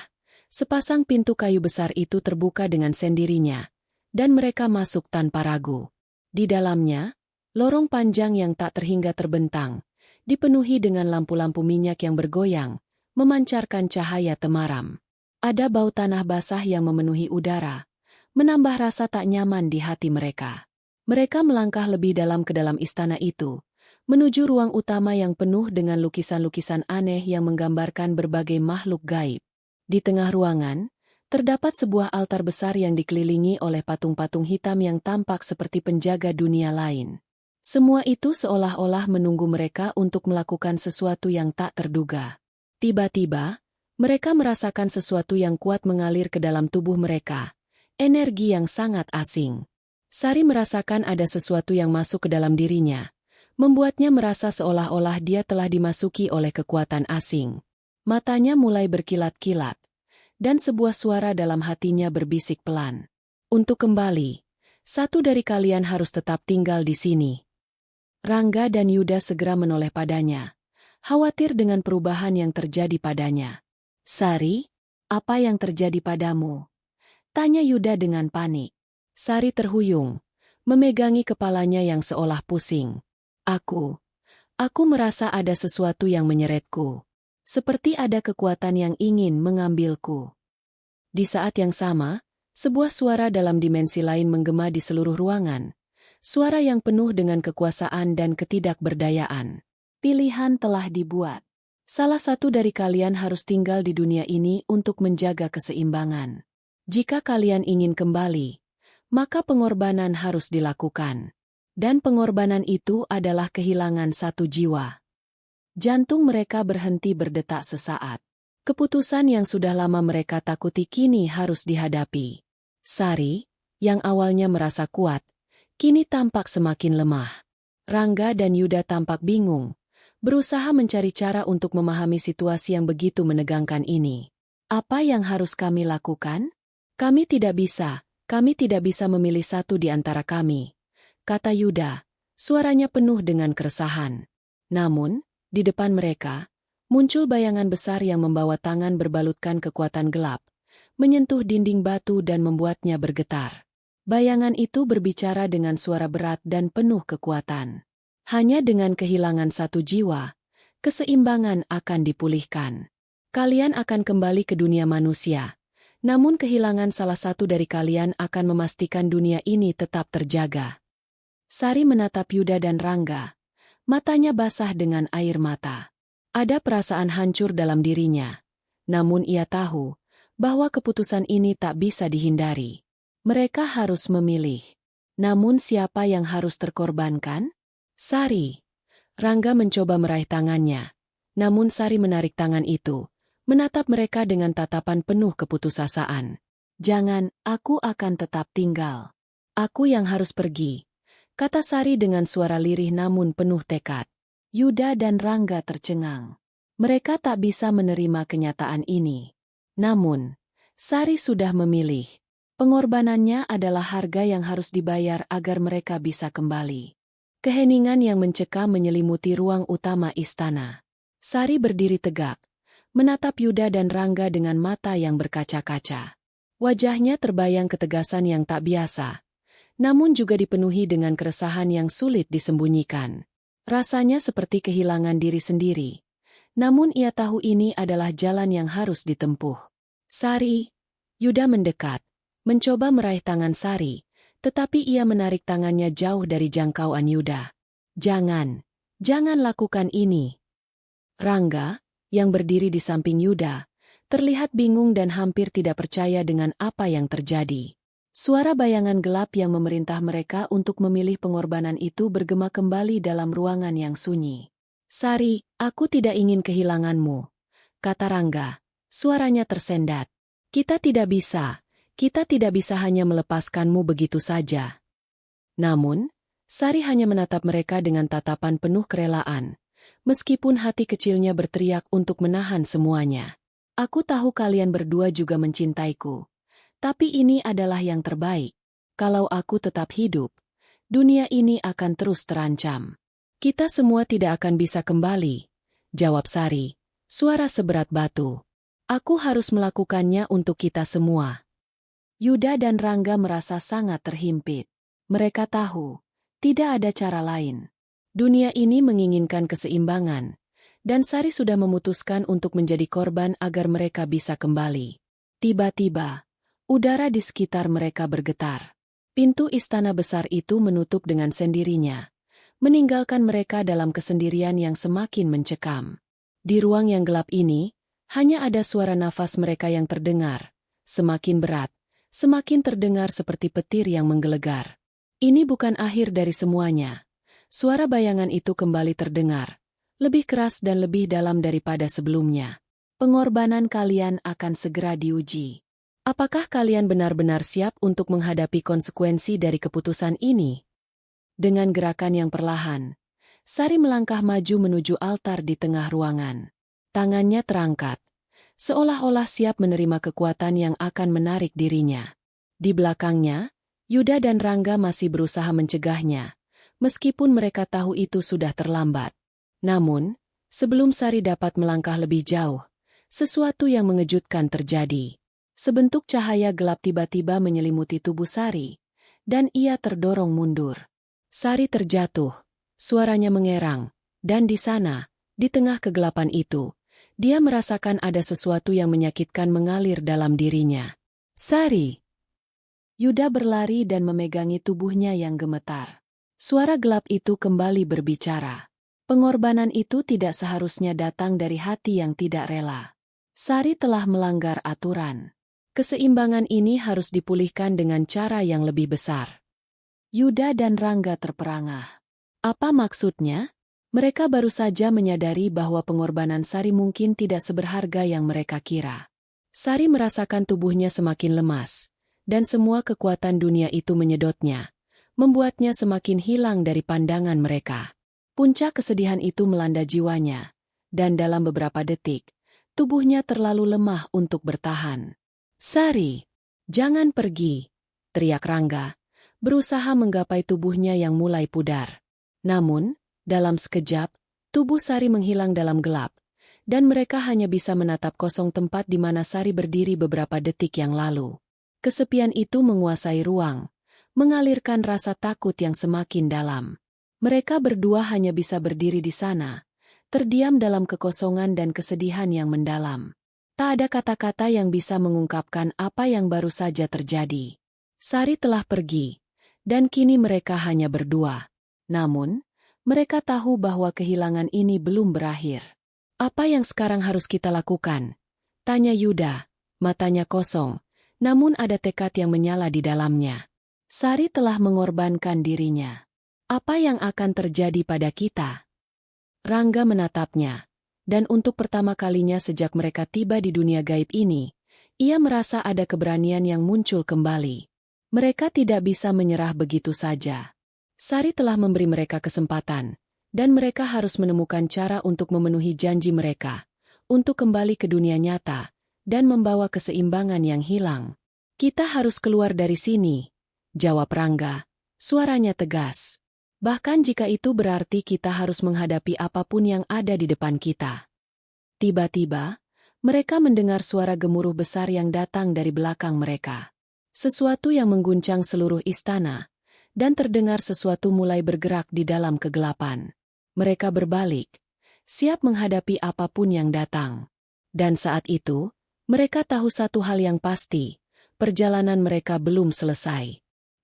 sepasang pintu kayu besar itu terbuka dengan sendirinya, dan mereka masuk tanpa ragu. Di dalamnya, lorong panjang yang tak terhingga terbentang, dipenuhi dengan lampu-lampu minyak yang bergoyang, memancarkan cahaya temaram. Ada bau tanah basah yang memenuhi udara, menambah rasa tak nyaman di hati mereka. Mereka melangkah lebih dalam ke dalam istana itu, menuju ruang utama yang penuh dengan lukisan-lukisan aneh yang menggambarkan berbagai makhluk gaib. Di tengah ruangan, terdapat sebuah altar besar yang dikelilingi oleh patung-patung hitam yang tampak seperti penjaga dunia lain. Semua itu seolah-olah menunggu mereka untuk melakukan sesuatu yang tak terduga. Tiba-tiba, mereka merasakan sesuatu yang kuat mengalir ke dalam tubuh mereka. Energi yang sangat asing. Sari merasakan ada sesuatu yang masuk ke dalam dirinya, membuatnya merasa seolah-olah dia telah dimasuki oleh kekuatan asing. Matanya mulai berkilat-kilat, dan sebuah suara dalam hatinya berbisik pelan. Untuk kembali, satu dari kalian harus tetap tinggal di sini. Rangga dan Yuda segera menoleh padanya, khawatir dengan perubahan yang terjadi padanya. Sari, apa yang terjadi padamu? Tanya Yuda dengan panik. Sari terhuyung, memegangi kepalanya yang seolah pusing. Aku merasa ada sesuatu yang menyeretku. Seperti ada kekuatan yang ingin mengambilku. Di saat yang sama, sebuah suara dalam dimensi lain menggema di seluruh ruangan. Suara yang penuh dengan kekuasaan dan ketidakberdayaan. Pilihan telah dibuat. Salah satu dari kalian harus tinggal di dunia ini untuk menjaga keseimbangan. Jika kalian ingin kembali, maka pengorbanan harus dilakukan. Dan pengorbanan itu adalah kehilangan satu jiwa. Jantung mereka berhenti berdetak sesaat. Keputusan yang sudah lama mereka takuti kini harus dihadapi. Sari, yang awalnya merasa kuat, kini tampak semakin lemah. Rangga dan Yuda tampak bingung, berusaha mencari cara untuk memahami situasi yang begitu menegangkan ini. Apa yang harus kami lakukan? Kami tidak bisa memilih satu di antara kami, kata Yuda, suaranya penuh dengan keresahan. Namun, di depan mereka, muncul bayangan besar yang membawa tangan berbalutkan kekuatan gelap, menyentuh dinding batu dan membuatnya bergetar. Bayangan itu berbicara dengan suara berat dan penuh kekuatan. Hanya dengan kehilangan satu jiwa, keseimbangan akan dipulihkan. Kalian akan kembali ke dunia manusia, namun kehilangan salah satu dari kalian akan memastikan dunia ini tetap terjaga. Sari menatap Yuda dan Rangga, matanya basah dengan air mata. Ada perasaan hancur dalam dirinya, namun ia tahu bahwa keputusan ini tak bisa dihindari. Mereka harus memilih. Namun siapa yang harus terkorbankan? Sari. Rangga mencoba meraih tangannya. Namun Sari menarik tangan itu, menatap mereka dengan tatapan penuh keputusasaan. Jangan, aku akan tetap tinggal. Aku yang harus pergi, kata Sari dengan suara lirih namun penuh tekad. Yuda dan Rangga tercengang. Mereka tak bisa menerima kenyataan ini. Namun, Sari sudah memilih. Pengorbanannya adalah harga yang harus dibayar agar mereka bisa kembali. Keheningan yang mencekam menyelimuti ruang utama istana. Sari berdiri tegak, menatap Yuda dan Rangga dengan mata yang berkaca-kaca. Wajahnya terbayang ketegasan yang tak biasa, namun juga dipenuhi dengan keresahan yang sulit disembunyikan. Rasanya seperti kehilangan diri sendiri. Namun ia tahu ini adalah jalan yang harus ditempuh. Sari, Yuda mendekat, mencoba meraih tangan Sari, tetapi ia menarik tangannya jauh dari jangkauan Yuda. Jangan lakukan ini. Rangga, yang berdiri di samping Yuda, terlihat bingung dan hampir tidak percaya dengan apa yang terjadi. Suara bayangan gelap yang memerintah mereka untuk memilih pengorbanan itu bergema kembali dalam ruangan yang sunyi. Sari, aku tidak ingin kehilanganmu, kata Rangga, suaranya tersendat. Kita tidak bisa hanya melepaskanmu begitu saja. Namun, Sari hanya menatap mereka dengan tatapan penuh kerelaan, meskipun hati kecilnya berteriak untuk menahan semuanya. Aku tahu kalian berdua juga mencintaiku, tapi ini adalah yang terbaik. Kalau aku tetap hidup, dunia ini akan terus terancam. Kita semua tidak akan bisa kembali, jawab Sari, suara seberat batu. Aku harus melakukannya untuk kita semua. Yuda dan Rangga merasa sangat terhimpit. Mereka tahu, tidak ada cara lain. Dunia ini menginginkan keseimbangan, dan Sari sudah memutuskan untuk menjadi korban agar mereka bisa kembali. Tiba-tiba, udara di sekitar mereka bergetar. Pintu istana besar itu menutup dengan sendirinya, meninggalkan mereka dalam kesendirian yang semakin mencekam. Di ruang yang gelap ini, hanya ada suara nafas mereka yang terdengar, semakin berat, semakin terdengar seperti petir yang menggelegar. Ini bukan akhir dari semuanya. Suara bayangan itu kembali terdengar, lebih keras dan lebih dalam daripada sebelumnya. Pengorbanan kalian akan segera diuji. Apakah kalian benar-benar siap untuk menghadapi konsekuensi dari keputusan ini? Dengan gerakan yang perlahan, Sari melangkah maju menuju altar di tengah ruangan. Tangannya terangkat, seolah-olah siap menerima kekuatan yang akan menarik dirinya. Di belakangnya, Yuda dan Rangga masih berusaha mencegahnya, meskipun mereka tahu itu sudah terlambat. Namun, sebelum Sari dapat melangkah lebih jauh, sesuatu yang mengejutkan terjadi. Sebentuk cahaya gelap tiba-tiba menyelimuti tubuh Sari, dan ia terdorong mundur. Sari terjatuh, suaranya mengerang, dan di sana, di tengah kegelapan itu, dia merasakan ada sesuatu yang menyakitkan mengalir dalam dirinya. Sari! Yuda berlari dan memegangi tubuhnya yang gemetar. Suara gelap itu kembali berbicara. Pengorbanan itu tidak seharusnya datang dari hati yang tidak rela. Sari telah melanggar aturan. Keseimbangan ini harus dipulihkan dengan cara yang lebih besar. Yuda dan Rangga terperangah. Apa maksudnya? Mereka baru saja menyadari bahwa pengorbanan Sari mungkin tidak seberharga yang mereka kira. Sari merasakan tubuhnya semakin lemas, dan semua kekuatan dunia itu menyedotnya, membuatnya semakin hilang dari pandangan mereka. Puncak kesedihan itu melanda jiwanya, dan dalam beberapa detik, tubuhnya terlalu lemah untuk bertahan. Sari, jangan pergi, teriak Rangga, berusaha menggapai tubuhnya yang mulai pudar. Namun, dalam sekejap, tubuh Sari menghilang dalam gelap, dan mereka hanya bisa menatap kosong tempat di mana Sari berdiri beberapa detik yang lalu. Kesepian itu menguasai ruang, mengalirkan rasa takut yang semakin dalam. Mereka berdua hanya bisa berdiri di sana, terdiam dalam kekosongan dan kesedihan yang mendalam. Tak ada kata-kata yang bisa mengungkapkan apa yang baru saja terjadi. Sari telah pergi, dan kini mereka hanya berdua. Namun, mereka tahu bahwa kehilangan ini belum berakhir. Apa yang sekarang harus kita lakukan? Tanya Yuda, matanya kosong, namun ada tekad yang menyala di dalamnya. Sari telah mengorbankan dirinya. Apa yang akan terjadi pada kita? Rangga menatapnya, dan untuk pertama kalinya sejak mereka tiba di dunia gaib ini, ia merasa ada keberanian yang muncul kembali. Mereka tidak bisa menyerah begitu saja. Sari telah memberi mereka kesempatan, dan mereka harus menemukan cara untuk memenuhi janji mereka, untuk kembali ke dunia nyata, dan membawa keseimbangan yang hilang. Kita harus keluar dari sini, jawab Rangga, suaranya tegas. Bahkan jika itu berarti kita harus menghadapi apapun yang ada di depan kita. Tiba-tiba, mereka mendengar suara gemuruh besar yang datang dari belakang mereka. Sesuatu yang mengguncang seluruh istana, dan terdengar sesuatu mulai bergerak di dalam kegelapan. Mereka berbalik, siap menghadapi apapun yang datang. Dan saat itu, mereka tahu satu hal yang pasti, perjalanan mereka belum selesai.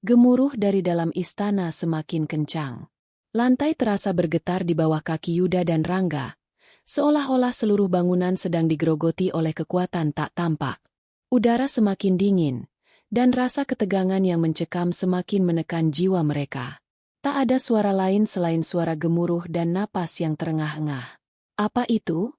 Gemuruh dari dalam istana semakin kencang. Lantai terasa bergetar di bawah kaki Yuda dan Rangga, seolah-olah seluruh bangunan sedang digerogoti oleh kekuatan tak tampak. Udara semakin dingin, dan rasa ketegangan yang mencekam semakin menekan jiwa mereka. Tak ada suara lain selain suara gemuruh dan napas yang terengah-engah. Apa itu?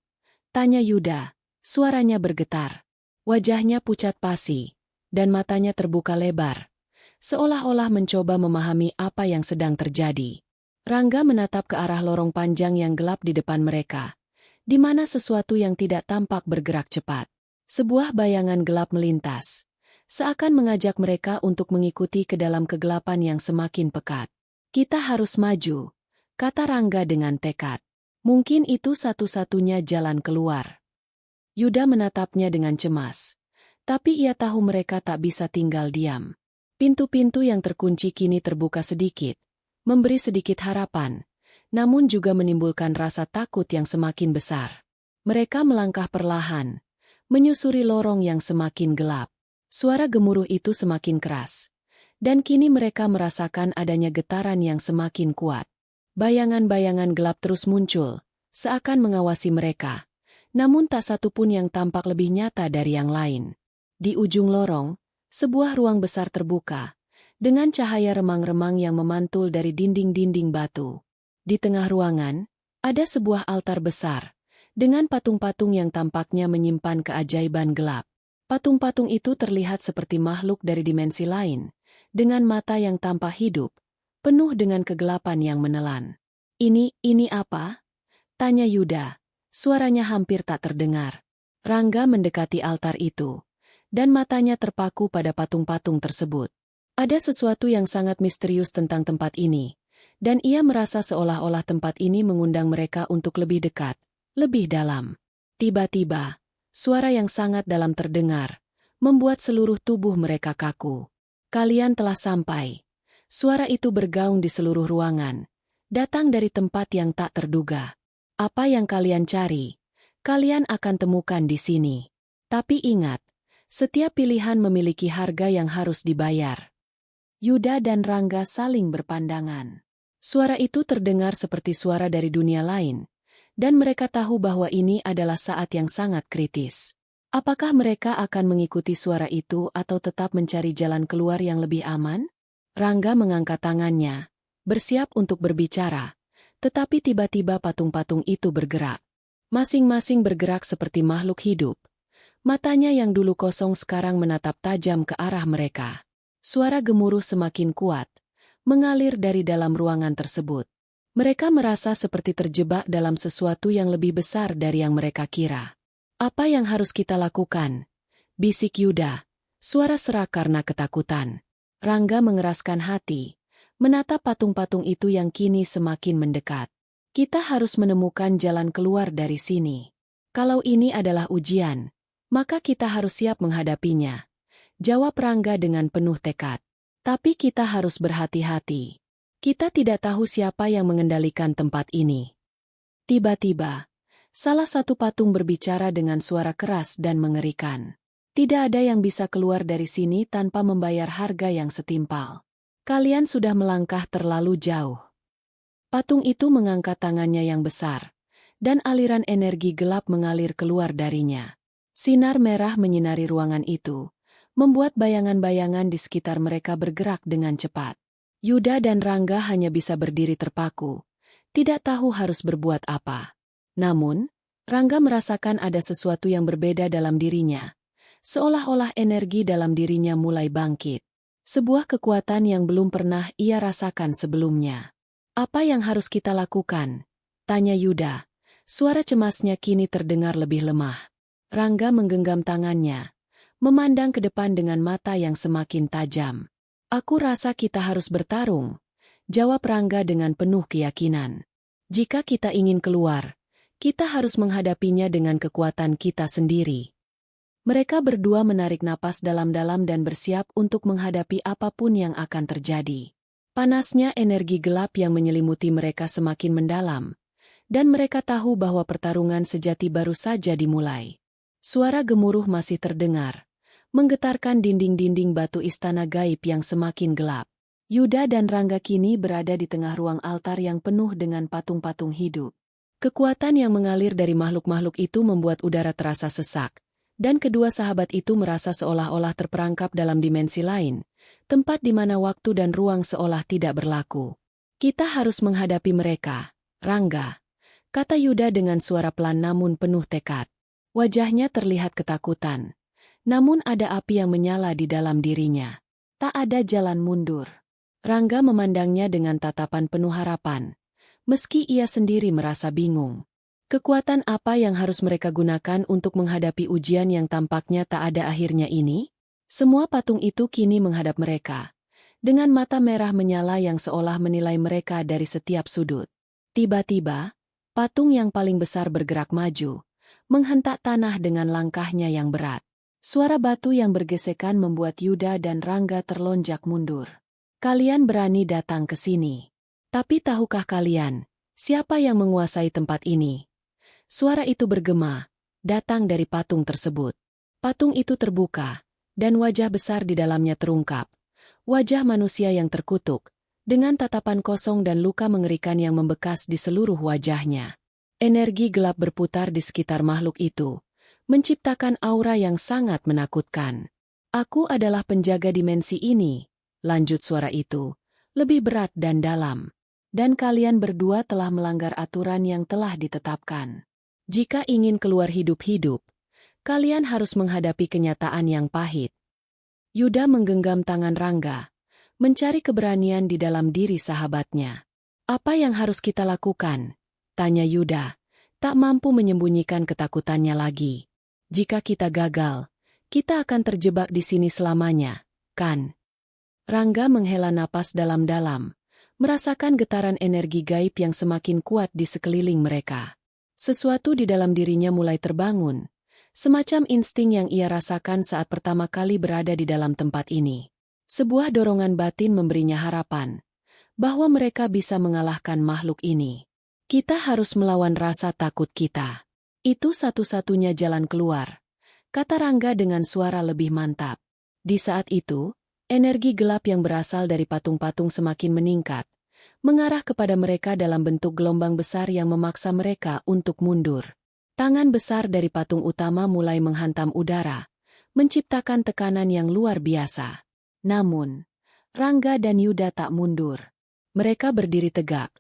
Tanya Yuda, suaranya bergetar. Wajahnya pucat pasi, dan matanya terbuka lebar, seolah-olah mencoba memahami apa yang sedang terjadi. Rangga menatap ke arah lorong panjang yang gelap di depan mereka, di mana sesuatu yang tidak tampak bergerak cepat. Sebuah bayangan gelap melintas, seakan mengajak mereka untuk mengikuti ke dalam kegelapan yang semakin pekat. Kita harus maju, kata Rangga dengan tekad. Mungkin itu satu-satunya jalan keluar. Yuda menatapnya dengan cemas, tapi ia tahu mereka tak bisa tinggal diam. Pintu-pintu yang terkunci kini terbuka sedikit, memberi sedikit harapan, namun juga menimbulkan rasa takut yang semakin besar. Mereka melangkah perlahan, menyusuri lorong yang semakin gelap. Suara gemuruh itu semakin keras, dan kini mereka merasakan adanya getaran yang semakin kuat. Bayangan-bayangan gelap terus muncul, seakan mengawasi mereka. Namun tak satu pun yang tampak lebih nyata dari yang lain. Di ujung lorong, sebuah ruang besar terbuka, dengan cahaya remang-remang yang memantul dari dinding-dinding batu. Di tengah ruangan, ada sebuah altar besar, dengan patung-patung yang tampaknya menyimpan keajaiban gelap. Patung-patung itu terlihat seperti makhluk dari dimensi lain, dengan mata yang tanpa hidup, penuh dengan kegelapan yang menelan. Ini apa? Tanya Yuda. Suaranya hampir tak terdengar. Rangga mendekati altar itu, dan matanya terpaku pada patung-patung tersebut. Ada sesuatu yang sangat misterius tentang tempat ini, dan ia merasa seolah-olah tempat ini mengundang mereka untuk lebih dekat, lebih dalam. Tiba-tiba, suara yang sangat dalam terdengar, membuat seluruh tubuh mereka kaku. Kalian telah sampai. Suara itu bergaung di seluruh ruangan, datang dari tempat yang tak terduga. Apa yang kalian cari, kalian akan temukan di sini. Tapi ingat, setiap pilihan memiliki harga yang harus dibayar. Yuda dan Rangga saling berpandangan. Suara itu terdengar seperti suara dari dunia lain, dan mereka tahu bahwa ini adalah saat yang sangat kritis. Apakah mereka akan mengikuti suara itu atau tetap mencari jalan keluar yang lebih aman? Rangga mengangkat tangannya, bersiap untuk berbicara. Tetapi tiba-tiba patung-patung itu bergerak. Masing-masing bergerak seperti makhluk hidup. Matanya yang dulu kosong sekarang menatap tajam ke arah mereka. Suara gemuruh semakin kuat, mengalir dari dalam ruangan tersebut. Mereka merasa seperti terjebak dalam sesuatu yang lebih besar dari yang mereka kira. Apa yang harus kita lakukan? Bisik Yuda. Suara serak karena ketakutan. Rangga mengeraskan hati, menatap patung-patung itu yang kini semakin mendekat. Kita harus menemukan jalan keluar dari sini. Kalau ini adalah ujian, maka kita harus siap menghadapinya. Jawab Rangga dengan penuh tekad. Tapi kita harus berhati-hati. Kita tidak tahu siapa yang mengendalikan tempat ini. Tiba-tiba, salah satu patung berbicara dengan suara keras dan mengerikan. Tidak ada yang bisa keluar dari sini tanpa membayar harga yang setimpal. Kalian sudah melangkah terlalu jauh. Patung itu mengangkat tangannya yang besar, dan aliran energi gelap mengalir keluar darinya. Sinar merah menyinari ruangan itu, membuat bayangan-bayangan di sekitar mereka bergerak dengan cepat. Yuda dan Rangga hanya bisa berdiri terpaku, tidak tahu harus berbuat apa. Namun, Rangga merasakan ada sesuatu yang berbeda dalam dirinya, seolah-olah energi dalam dirinya mulai bangkit. Sebuah kekuatan yang belum pernah ia rasakan sebelumnya. Apa yang harus kita lakukan? Tanya Yuda. Suara cemasnya kini terdengar lebih lemah. Rangga menggenggam tangannya, memandang ke depan dengan mata yang semakin tajam. Aku rasa kita harus bertarung, jawab Rangga dengan penuh keyakinan. Jika kita ingin keluar, kita harus menghadapinya dengan kekuatan kita sendiri. Mereka berdua menarik napas dalam-dalam dan bersiap untuk menghadapi apapun yang akan terjadi. Panasnya energi gelap yang menyelimuti mereka semakin mendalam, dan mereka tahu bahwa pertarungan sejati baru saja dimulai. Suara gemuruh masih terdengar, menggetarkan dinding-dinding batu istana gaib yang semakin gelap. Yuda dan Rangga kini berada di tengah ruang altar yang penuh dengan patung-patung hidup. Kekuatan yang mengalir dari makhluk-makhluk itu membuat udara terasa sesak. Dan kedua sahabat itu merasa seolah-olah terperangkap dalam dimensi lain, tempat di mana waktu dan ruang seolah tidak berlaku. Kita harus menghadapi mereka, Rangga, kata Yuda dengan suara pelan namun penuh tekad. Wajahnya terlihat ketakutan, namun ada api yang menyala di dalam dirinya. Tak ada jalan mundur. Rangga memandangnya dengan tatapan penuh harapan, meski ia sendiri merasa bingung. Kekuatan apa yang harus mereka gunakan untuk menghadapi ujian yang tampaknya tak ada akhirnya ini? Semua patung itu kini menghadap mereka, dengan mata merah menyala yang seolah menilai mereka dari setiap sudut. Tiba-tiba, patung yang paling besar bergerak maju, menghentak tanah dengan langkahnya yang berat. Suara batu yang bergesekan membuat Yuda dan Rangga terlonjak mundur. Kalian berani datang ke sini. Tapi tahukah kalian, siapa yang menguasai tempat ini? Suara itu bergema, datang dari patung tersebut. Patung itu terbuka, dan wajah besar di dalamnya terungkap. Wajah manusia yang terkutuk, dengan tatapan kosong dan luka mengerikan yang membekas di seluruh wajahnya. Energi gelap berputar di sekitar makhluk itu, menciptakan aura yang sangat menakutkan. Aku adalah penjaga dimensi ini, lanjut suara itu, lebih berat dan dalam. Dan kalian berdua telah melanggar aturan yang telah ditetapkan. Jika ingin keluar hidup-hidup, kalian harus menghadapi kenyataan yang pahit. Yuda menggenggam tangan Rangga, mencari keberanian di dalam diri sahabatnya. Apa yang harus kita lakukan? Tanya Yuda, tak mampu menyembunyikan ketakutannya lagi. Jika kita gagal, kita akan terjebak di sini selamanya, kan? Rangga menghela napas dalam-dalam, merasakan getaran energi gaib yang semakin kuat di sekeliling mereka. Sesuatu di dalam dirinya mulai terbangun, semacam insting yang ia rasakan saat pertama kali berada di dalam tempat ini. Sebuah dorongan batin memberinya harapan bahwa mereka bisa mengalahkan makhluk ini. Kita harus melawan rasa takut kita. Itu satu-satunya jalan keluar, kata Rangga dengan suara lebih mantap. Di saat itu, energi gelap yang berasal dari patung-patung semakin meningkat, mengarah kepada mereka dalam bentuk gelombang besar yang memaksa mereka untuk mundur. Tangan besar dari patung utama mulai menghantam udara, menciptakan tekanan yang luar biasa. Namun, Rangga dan Yuda tak mundur. Mereka berdiri tegak,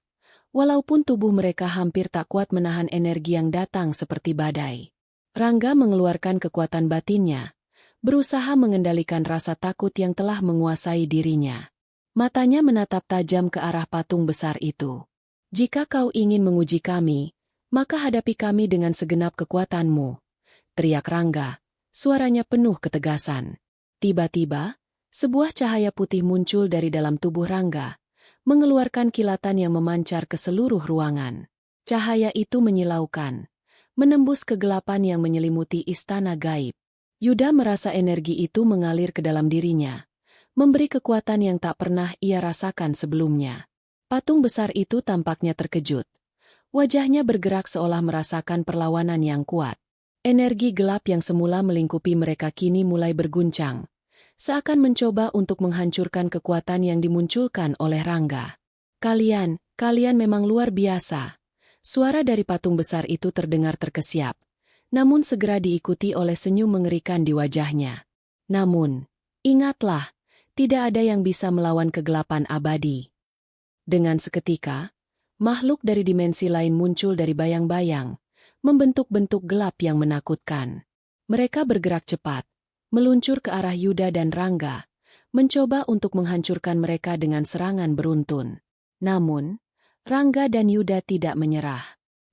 walaupun tubuh mereka hampir tak kuat menahan energi yang datang seperti badai. Rangga mengeluarkan kekuatan batinnya, berusaha mengendalikan rasa takut yang telah menguasai dirinya. Matanya menatap tajam ke arah patung besar itu. Jika kau ingin menguji kami, maka hadapi kami dengan segenap kekuatanmu, teriak Rangga, suaranya penuh ketegasan. Tiba-tiba, sebuah cahaya putih muncul dari dalam tubuh Rangga, mengeluarkan kilatan yang memancar ke seluruh ruangan. Cahaya itu menyilaukan, menembus kegelapan yang menyelimuti istana gaib. Yuda merasa energi itu mengalir ke dalam dirinya, memberi kekuatan yang tak pernah ia rasakan sebelumnya. Patung besar itu tampaknya terkejut. Wajahnya bergerak seolah merasakan perlawanan yang kuat. Energi gelap yang semula melingkupi mereka kini mulai berguncang, seakan mencoba untuk menghancurkan kekuatan yang dimunculkan oleh Rangga. Kalian memang luar biasa. Suara dari patung besar itu terdengar terkesiap, namun segera diikuti oleh senyum mengerikan di wajahnya. Namun, ingatlah, tidak ada yang bisa melawan kegelapan abadi. Dengan seketika, makhluk dari dimensi lain muncul dari bayang-bayang, membentuk bentuk gelap yang menakutkan. Mereka bergerak cepat, meluncur ke arah Yuda dan Rangga, mencoba untuk menghancurkan mereka dengan serangan beruntun. Namun, Rangga dan Yuda tidak menyerah.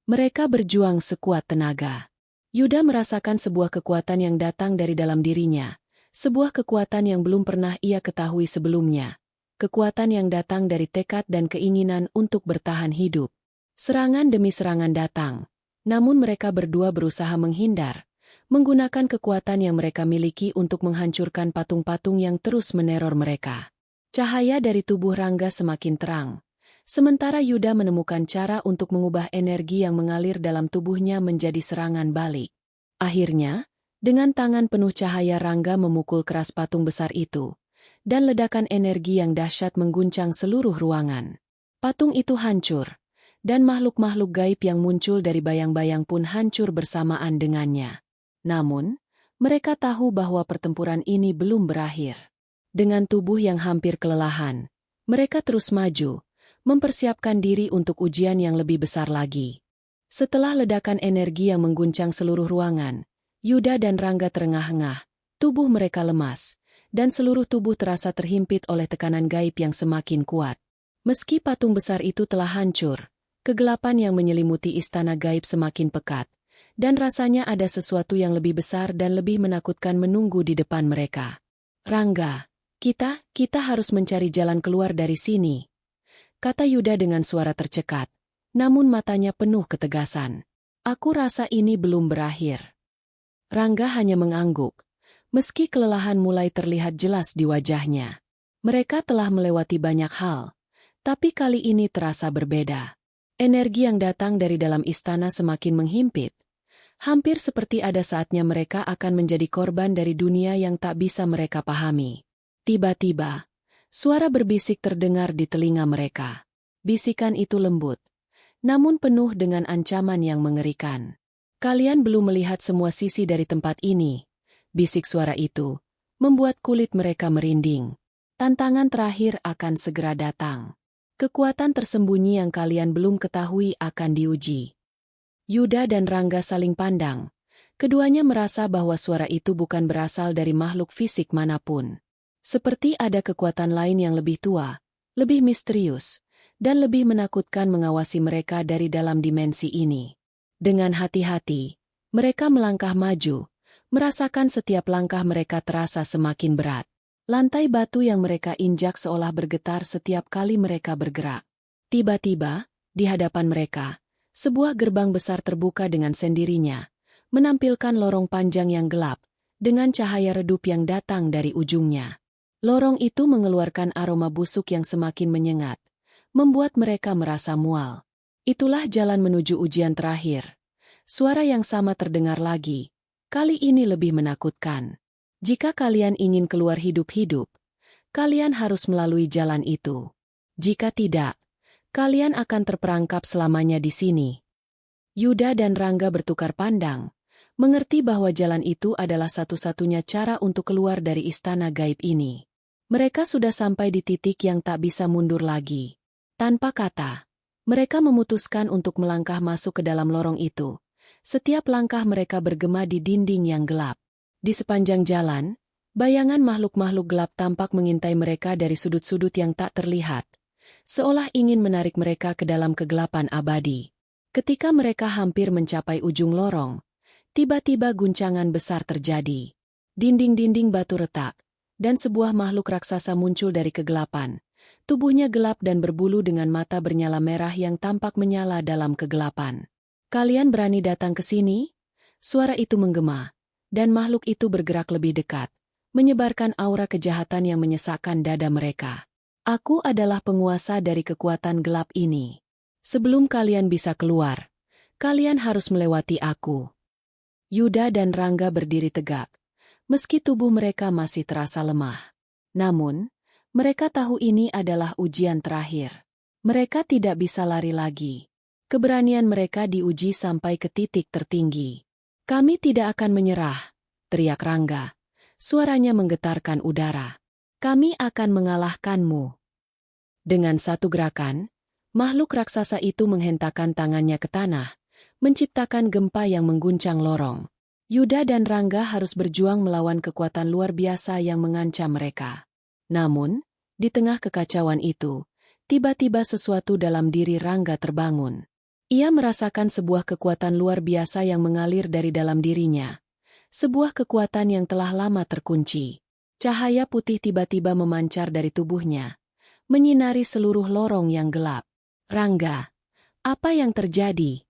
Mereka berjuang sekuat tenaga. Yuda merasakan sebuah kekuatan yang datang dari dalam dirinya, sebuah kekuatan yang belum pernah ia ketahui sebelumnya. Kekuatan yang datang dari tekad dan keinginan untuk bertahan hidup. Serangan demi serangan datang, namun mereka berdua berusaha menghindar, menggunakan kekuatan yang mereka miliki untuk menghancurkan patung-patung yang terus meneror mereka. Cahaya dari tubuh Rangga semakin terang, sementara Yuda menemukan cara untuk mengubah energi yang mengalir dalam tubuhnya menjadi serangan balik. Akhirnya, dengan tangan penuh cahaya Rangga memukul keras patung besar itu, dan ledakan energi yang dahsyat mengguncang seluruh ruangan. Patung itu hancur, dan makhluk-makhluk gaib yang muncul dari bayang-bayang pun hancur bersamaan dengannya. Namun, mereka tahu bahwa pertempuran ini belum berakhir. Dengan tubuh yang hampir kelelahan, mereka terus maju, mempersiapkan diri untuk ujian yang lebih besar lagi. Setelah ledakan energi yang mengguncang seluruh ruangan, Yuda dan Rangga terengah-engah, tubuh mereka lemas, dan seluruh tubuh terasa terhimpit oleh tekanan gaib yang semakin kuat. Meski patung besar itu telah hancur, kegelapan yang menyelimuti istana gaib semakin pekat, dan rasanya ada sesuatu yang lebih besar dan lebih menakutkan menunggu di depan mereka. Rangga, kita harus mencari jalan keluar dari sini, kata Yuda dengan suara tercekat, namun matanya penuh ketegasan. Aku rasa ini belum berakhir. Rangga hanya mengangguk, meski kelelahan mulai terlihat jelas di wajahnya. Mereka telah melewati banyak hal, tapi kali ini terasa berbeda. Energi yang datang dari dalam istana semakin menghimpit. Hampir seperti ada saatnya mereka akan menjadi korban dari dunia yang tak bisa mereka pahami. Tiba-tiba, Suara berbisik terdengar di telinga mereka. Bisikan itu lembut, namun penuh dengan ancaman yang mengerikan. Kalian belum melihat semua sisi dari tempat ini, bisik suara itu, membuat kulit mereka merinding. Tantangan terakhir akan segera datang. Kekuatan tersembunyi yang kalian belum ketahui akan diuji. Yuda dan Rangga saling pandang. Keduanya merasa bahwa suara itu bukan berasal dari makhluk fisik manapun. Seperti ada kekuatan lain yang lebih tua, lebih misterius, dan lebih menakutkan mengawasi mereka dari dalam dimensi ini. Dengan hati-hati, mereka melangkah maju, merasakan setiap langkah mereka terasa semakin berat. Lantai batu yang mereka injak seolah bergetar setiap kali mereka bergerak. Tiba-tiba, di hadapan mereka, sebuah gerbang besar terbuka dengan sendirinya, menampilkan lorong panjang yang gelap, dengan cahaya redup yang datang dari ujungnya. Lorong itu mengeluarkan aroma busuk yang semakin menyengat, membuat mereka merasa mual. Itulah jalan menuju ujian terakhir. Suara yang sama terdengar lagi, kali ini lebih menakutkan. Jika kalian ingin keluar hidup-hidup, kalian harus melalui jalan itu. Jika tidak, kalian akan terperangkap selamanya di sini. Yuda dan Rangga bertukar pandang, mengerti bahwa jalan itu adalah satu-satunya cara untuk keluar dari istana gaib ini. Mereka sudah sampai di titik yang tak bisa mundur lagi. Tanpa kata, mereka memutuskan untuk melangkah masuk ke dalam lorong itu. Setiap langkah mereka bergema di dinding yang gelap. Di sepanjang jalan, bayangan makhluk-makhluk gelap tampak mengintai mereka dari sudut-sudut yang tak terlihat, seolah ingin menarik mereka ke dalam kegelapan abadi. Ketika mereka hampir mencapai ujung lorong, tiba-tiba guncangan besar terjadi. Dinding-dinding batu retak, dan sebuah makhluk raksasa muncul dari kegelapan. Tubuhnya gelap dan berbulu dengan mata bernyala merah yang tampak menyala dalam kegelapan. "Kalian berani datang ke sini?" Suara itu menggema, dan makhluk itu bergerak lebih dekat, menyebarkan aura kejahatan yang menyesakkan dada mereka. "Aku adalah penguasa dari kekuatan gelap ini. Sebelum kalian bisa keluar, kalian harus melewati aku." Yuda dan Rangga berdiri tegak, meski tubuh mereka masih terasa lemah. Namun, mereka tahu ini adalah ujian terakhir. Mereka tidak bisa lari lagi. Keberanian mereka diuji sampai ke titik tertinggi. "Kami tidak akan menyerah," teriak Rangga. Suaranya menggetarkan udara. "Kami akan mengalahkanmu." Dengan satu gerakan, makhluk raksasa itu menghentakkan tangannya ke tanah, menciptakan gempa yang mengguncang lorong. Yuda dan Rangga harus berjuang melawan kekuatan luar biasa yang mengancam mereka. Namun, di tengah kekacauan itu, tiba-tiba sesuatu dalam diri Rangga terbangun. Ia merasakan sebuah kekuatan luar biasa yang mengalir dari dalam dirinya. Sebuah kekuatan yang telah lama terkunci. Cahaya putih tiba-tiba memancar dari tubuhnya, menyinari seluruh lorong yang gelap. "Rangga, apa yang terjadi?"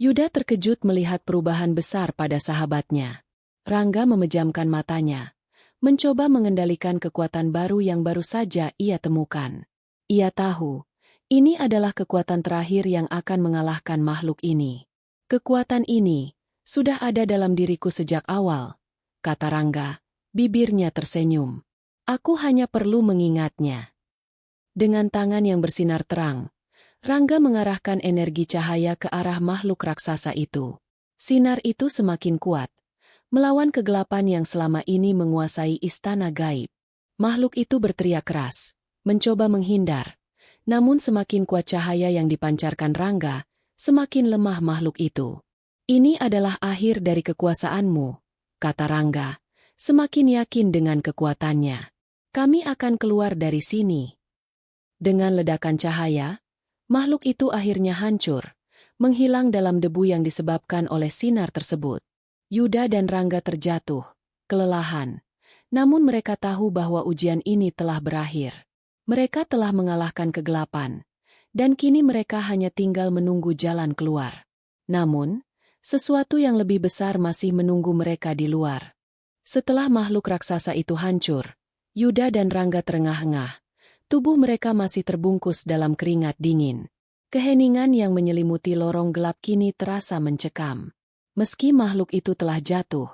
Yuda terkejut melihat perubahan besar pada sahabatnya. Rangga memejamkan matanya, mencoba mengendalikan kekuatan baru yang baru saja ia temukan. Ia tahu, ini adalah kekuatan terakhir yang akan mengalahkan makhluk ini. "Kekuatan ini sudah ada dalam diriku sejak awal," kata Rangga, bibirnya tersenyum. "Aku hanya perlu mengingatnya." Dengan tangan yang bersinar terang, Rangga mengarahkan energi cahaya ke arah makhluk raksasa itu. Sinar itu semakin kuat, melawan kegelapan yang selama ini menguasai istana gaib. Makhluk itu berteriak keras, mencoba menghindar. Namun semakin kuat cahaya yang dipancarkan Rangga, semakin lemah makhluk itu. "Ini adalah akhir dari kekuasaanmu," kata Rangga, semakin yakin dengan kekuatannya. "Kami akan keluar dari sini." Dengan ledakan cahaya, makhluk itu akhirnya hancur, menghilang dalam debu yang disebabkan oleh sinar tersebut. Yuda dan Rangga terjatuh, kelelahan. Namun mereka tahu bahwa ujian ini telah berakhir. Mereka telah mengalahkan kegelapan, dan kini mereka hanya tinggal menunggu jalan keluar. Namun, sesuatu yang lebih besar masih menunggu mereka di luar. Setelah makhluk raksasa itu hancur, Yuda dan Rangga terengah-engah. Tubuh mereka masih terbungkus dalam keringat dingin. Keheningan yang menyelimuti lorong gelap kini terasa mencekam. Meski makhluk itu telah jatuh,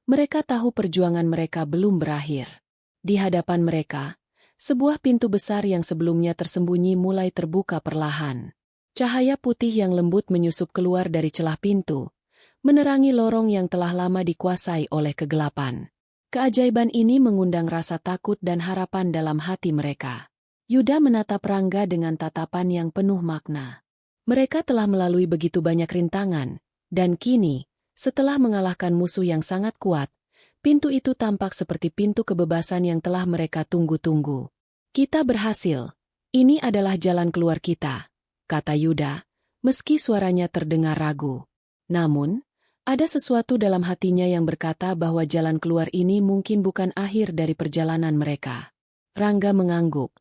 mereka tahu perjuangan mereka belum berakhir. Di hadapan mereka, Sebuah pintu besar yang sebelumnya tersembunyi mulai terbuka perlahan. Cahaya putih yang lembut menyusup keluar dari celah pintu, menerangi lorong yang telah lama dikuasai oleh kegelapan. Keajaiban ini mengundang rasa takut dan harapan dalam hati mereka. Yuda menatap Rangga dengan tatapan yang penuh makna. Mereka telah melalui begitu banyak rintangan, dan kini, setelah mengalahkan musuh yang sangat kuat, pintu itu tampak seperti pintu kebebasan yang telah mereka tunggu-tunggu. Kita berhasil. Ini adalah jalan keluar kita, kata Yuda, meski suaranya terdengar ragu. Namun, ada sesuatu dalam hatinya yang berkata bahwa jalan keluar ini mungkin bukan akhir dari perjalanan mereka. Rangga mengangguk.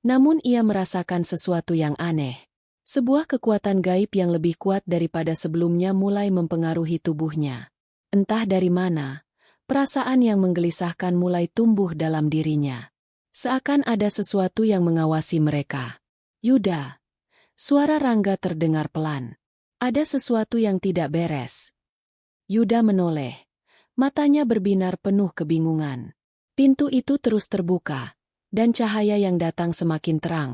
Namun ia merasakan sesuatu yang aneh. Sebuah kekuatan gaib yang lebih kuat daripada sebelumnya mulai mempengaruhi tubuhnya. Entah dari mana, perasaan yang menggelisahkan mulai tumbuh dalam dirinya. Seakan ada sesuatu yang mengawasi mereka. Yuda. Suara Rangga terdengar pelan. Ada sesuatu yang tidak beres. Yuda menoleh. Matanya berbinar penuh kebingungan. Pintu itu terus terbuka, dan cahaya yang datang semakin terang.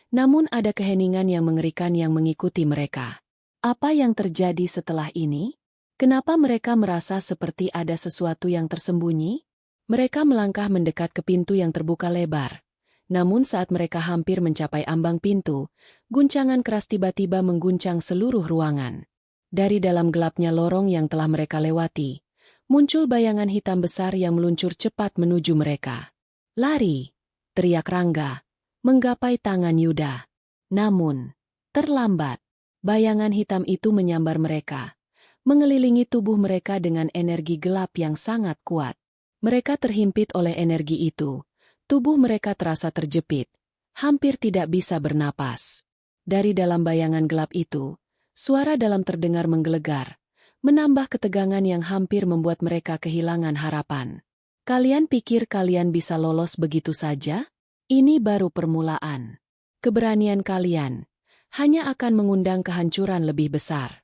Namun ada keheningan yang mengerikan yang mengikuti mereka. Apa yang terjadi setelah ini? Kenapa mereka merasa seperti ada sesuatu yang tersembunyi? Mereka melangkah mendekat ke pintu yang terbuka lebar. Namun saat mereka hampir mencapai ambang pintu, guncangan keras tiba-tiba mengguncang seluruh ruangan. Dari dalam gelapnya lorong yang telah mereka lewati, muncul bayangan hitam besar yang meluncur cepat menuju mereka. Lari! Teriak Rangga, menggapai tangan Yuda. Namun, terlambat. Bayangan hitam itu menyambar mereka, mengelilingi tubuh mereka dengan energi gelap yang sangat kuat. Mereka terhimpit oleh energi itu. Tubuh mereka terasa terjepit, hampir tidak bisa bernapas. Dari dalam bayangan gelap itu, suara dalam terdengar menggelegar, menambah ketegangan yang hampir membuat mereka kehilangan harapan. Kalian pikir kalian bisa lolos begitu saja? Ini baru permulaan. Keberanian kalian hanya akan mengundang kehancuran lebih besar.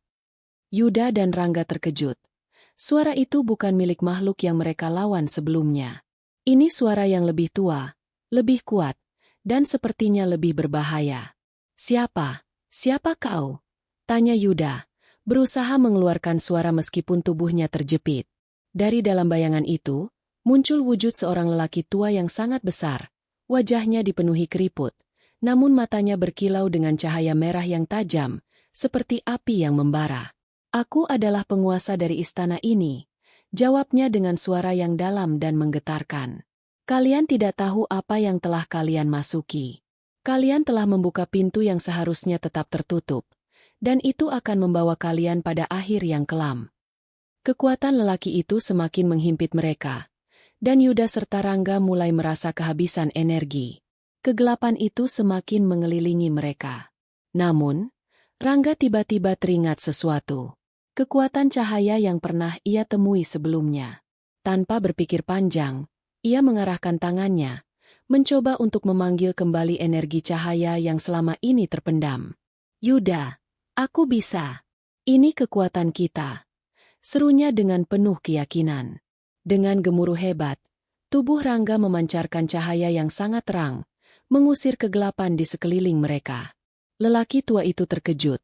Yuda dan Rangga terkejut. Suara itu bukan milik makhluk yang mereka lawan sebelumnya. Ini suara yang lebih tua, lebih kuat, dan sepertinya lebih berbahaya. Siapa? Siapa kau? Tanya Yuda, berusaha mengeluarkan suara meskipun tubuhnya terjepit. Dari dalam bayangan itu, muncul wujud seorang lelaki tua yang sangat besar. Wajahnya dipenuhi keriput, namun matanya berkilau dengan cahaya merah yang tajam, seperti api yang membara. Aku adalah penguasa dari istana ini, jawabnya dengan suara yang dalam dan menggetarkan. Kalian tidak tahu apa yang telah kalian masuki. Kalian telah membuka pintu yang seharusnya tetap tertutup. Dan itu akan membawa kalian pada akhir yang kelam. Kekuatan lelaki itu semakin menghimpit mereka, dan Yuda serta Rangga mulai merasa kehabisan energi. Kegelapan itu semakin mengelilingi mereka. Namun, Rangga tiba-tiba teringat sesuatu. Kekuatan cahaya yang pernah ia temui sebelumnya. Tanpa berpikir panjang, ia mengarahkan tangannya, mencoba untuk memanggil kembali energi cahaya yang selama ini terpendam. Yuda. Aku bisa. Ini kekuatan kita. Serunya dengan penuh keyakinan. Dengan gemuruh hebat, tubuh Rangga memancarkan cahaya yang sangat terang, mengusir kegelapan di sekeliling mereka. Lelaki tua itu terkejut.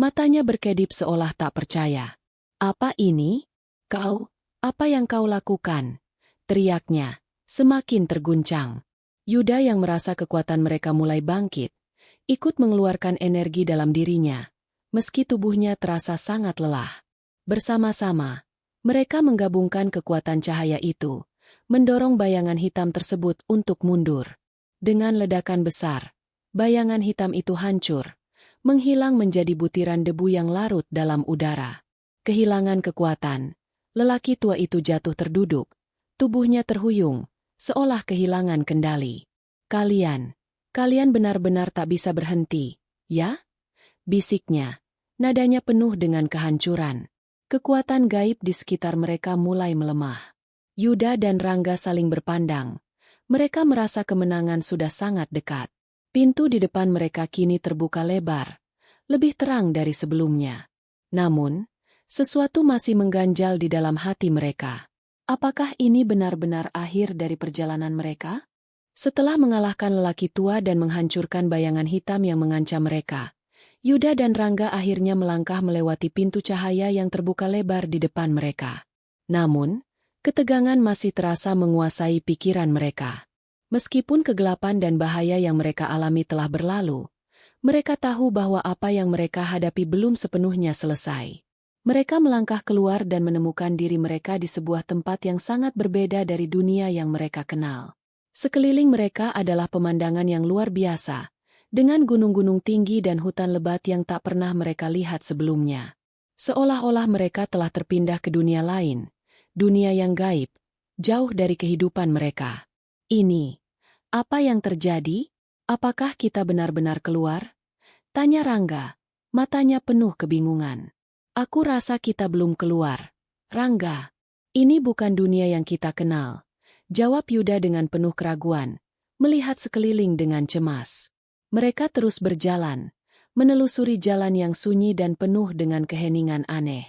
Matanya berkedip seolah tak percaya. Apa ini? Kau, apa yang kau lakukan? Teriaknya, semakin terguncang. Yuda yang merasa kekuatan mereka mulai bangkit, ikut mengeluarkan energi dalam dirinya. Meski tubuhnya terasa sangat lelah. Bersama-sama, mereka menggabungkan kekuatan cahaya itu, mendorong bayangan hitam tersebut untuk mundur. Dengan ledakan besar, bayangan hitam itu hancur, menghilang menjadi butiran debu yang larut dalam udara. Kehilangan kekuatan, lelaki tua itu jatuh terduduk, tubuhnya terhuyung, seolah kehilangan kendali. Kalian benar-benar tak bisa berhenti, ya? Bisiknya. Nadanya penuh dengan kehancuran. Kekuatan gaib di sekitar mereka mulai melemah. Yuda dan Rangga saling berpandang. Mereka merasa kemenangan sudah sangat dekat. Pintu di depan mereka kini terbuka lebar, lebih terang dari sebelumnya. Namun, sesuatu masih mengganjal di dalam hati mereka. Apakah ini benar-benar akhir dari perjalanan mereka? Setelah mengalahkan lelaki tua dan menghancurkan bayangan hitam yang mengancam mereka, Yuda dan Rangga akhirnya melangkah melewati pintu cahaya yang terbuka lebar di depan mereka. Namun, ketegangan masih terasa menguasai pikiran mereka. Meskipun kegelapan dan bahaya yang mereka alami telah berlalu, mereka tahu bahwa apa yang mereka hadapi belum sepenuhnya selesai. Mereka melangkah keluar dan menemukan diri mereka di sebuah tempat yang sangat berbeda dari dunia yang mereka kenal. Sekeliling mereka adalah pemandangan yang luar biasa, dengan gunung-gunung tinggi dan hutan lebat yang tak pernah mereka lihat sebelumnya. Seolah-olah mereka telah terpindah ke dunia lain, dunia yang gaib, jauh dari kehidupan mereka. Ini, apa yang terjadi? Apakah kita benar-benar keluar? Tanya Rangga, matanya penuh kebingungan. Aku rasa kita belum keluar. Rangga, ini bukan dunia yang kita kenal. Jawab Yuda dengan penuh keraguan, melihat sekeliling dengan cemas. Mereka terus berjalan, menelusuri jalan yang sunyi dan penuh dengan keheningan aneh.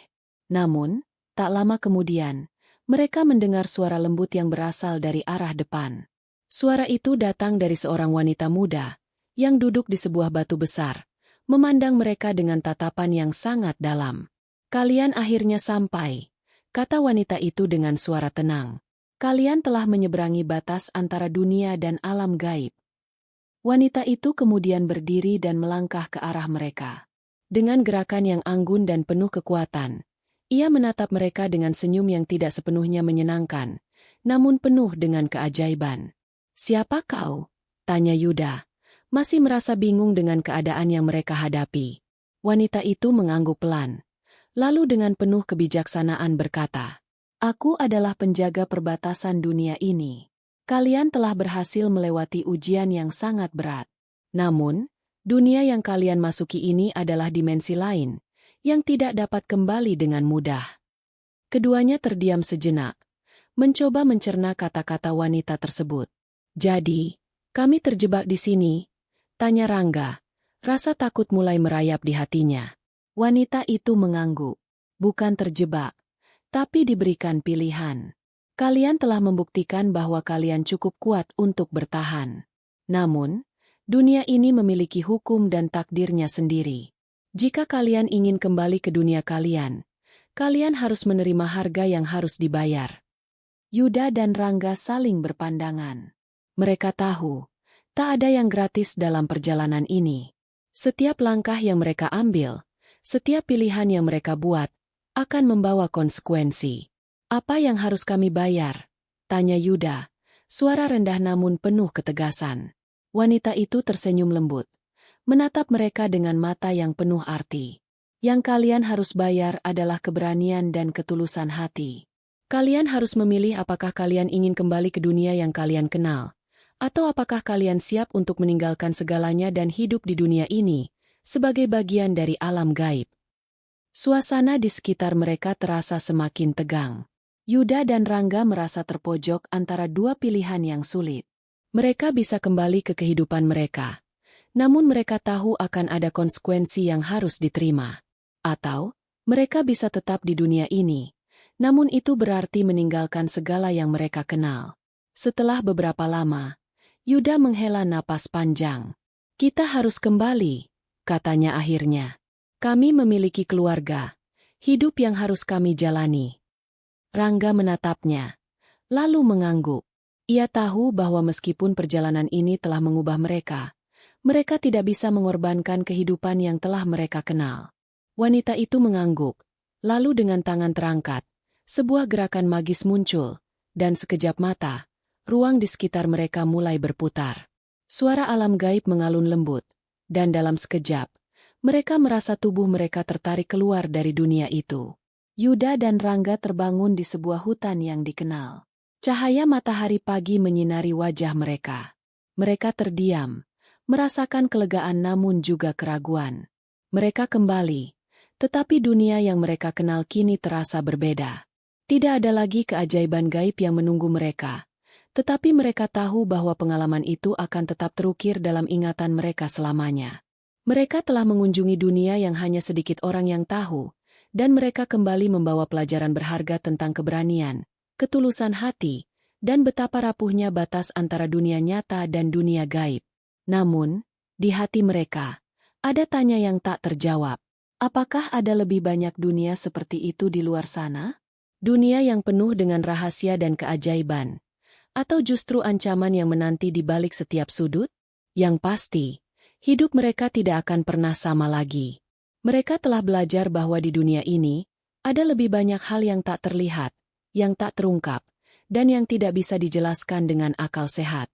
Namun, tak lama kemudian, mereka mendengar suara lembut yang berasal dari arah depan. Suara itu datang dari seorang wanita muda, yang duduk di sebuah batu besar, memandang mereka dengan tatapan yang sangat dalam. Kalian akhirnya sampai, kata wanita itu dengan suara tenang. Kalian telah menyeberangi batas antara dunia dan alam gaib. Wanita itu kemudian berdiri dan melangkah ke arah mereka. Dengan gerakan yang anggun dan penuh kekuatan, ia menatap mereka dengan senyum yang tidak sepenuhnya menyenangkan, namun penuh dengan keajaiban. Siapa kau? Tanya Yuda, masih merasa bingung dengan keadaan yang mereka hadapi. Wanita itu mengangguk pelan, lalu dengan penuh kebijaksanaan berkata, Aku adalah penjaga perbatasan dunia ini. Kalian telah berhasil melewati ujian yang sangat berat. Namun, dunia yang kalian masuki ini adalah dimensi lain, yang tidak dapat kembali dengan mudah. Keduanya terdiam sejenak, mencoba mencerna kata-kata wanita tersebut. Jadi, kami terjebak di sini? Tanya Rangga, rasa takut mulai merayap di hatinya. Wanita itu mengangguk. Bukan terjebak, tapi diberikan pilihan. Kalian telah membuktikan bahwa kalian cukup kuat untuk bertahan. Namun, dunia ini memiliki hukum dan takdirnya sendiri. Jika kalian ingin kembali ke dunia kalian, kalian harus menerima harga yang harus dibayar. Yuda dan Rangga saling berpandangan. Mereka tahu, tak ada yang gratis dalam perjalanan ini. Setiap langkah yang mereka ambil, setiap pilihan yang mereka buat, akan membawa konsekuensi. Apa yang harus kami bayar? Tanya Yuda, suara rendah namun penuh ketegasan. Wanita itu tersenyum lembut, menatap mereka dengan mata yang penuh arti. Yang kalian harus bayar adalah keberanian dan ketulusan hati. Kalian harus memilih apakah kalian ingin kembali ke dunia yang kalian kenal, atau apakah kalian siap untuk meninggalkan segalanya dan hidup di dunia ini, sebagai bagian dari alam gaib. Suasana di sekitar mereka terasa semakin tegang. Yuda dan Rangga merasa terpojok antara dua pilihan yang sulit. Mereka bisa kembali ke kehidupan mereka, namun mereka tahu akan ada konsekuensi yang harus diterima. Atau, mereka bisa tetap di dunia ini, namun itu berarti meninggalkan segala yang mereka kenal. Setelah beberapa lama, Yuda menghela napas panjang. Kita harus kembali, katanya akhirnya. Kami memiliki keluarga, hidup yang harus kami jalani. Rangga menatapnya, lalu mengangguk. Ia tahu bahwa meskipun perjalanan ini telah mengubah mereka, mereka tidak bisa mengorbankan kehidupan yang telah mereka kenal. Wanita itu mengangguk, lalu dengan tangan terangkat, sebuah gerakan magis muncul, dan sekejap mata, ruang di sekitar mereka mulai berputar. Suara alam gaib mengalun lembut, dan dalam sekejap, mereka merasa tubuh mereka tertarik keluar dari dunia itu. Yuda dan Rangga terbangun di sebuah hutan yang dikenal. Cahaya matahari pagi menyinari wajah mereka. Mereka terdiam, merasakan kelegaan namun juga keraguan. Mereka kembali, tetapi dunia yang mereka kenal kini terasa berbeda. Tidak ada lagi keajaiban gaib yang menunggu mereka. Tetapi mereka tahu bahwa pengalaman itu akan tetap terukir dalam ingatan mereka selamanya. Mereka telah mengunjungi dunia yang hanya sedikit orang yang tahu, dan mereka kembali membawa pelajaran berharga tentang keberanian, ketulusan hati, dan betapa rapuhnya batas antara dunia nyata dan dunia gaib. Namun, di hati mereka, ada tanya yang tak terjawab. Apakah ada lebih banyak dunia seperti itu di luar sana? Dunia yang penuh dengan rahasia dan keajaiban? Atau justru ancaman yang menanti di balik setiap sudut? Yang pasti, hidup mereka tidak akan pernah sama lagi. Mereka telah belajar bahwa di dunia ini, ada lebih banyak hal yang tak terlihat, yang tak terungkap, dan yang tidak bisa dijelaskan dengan akal sehat.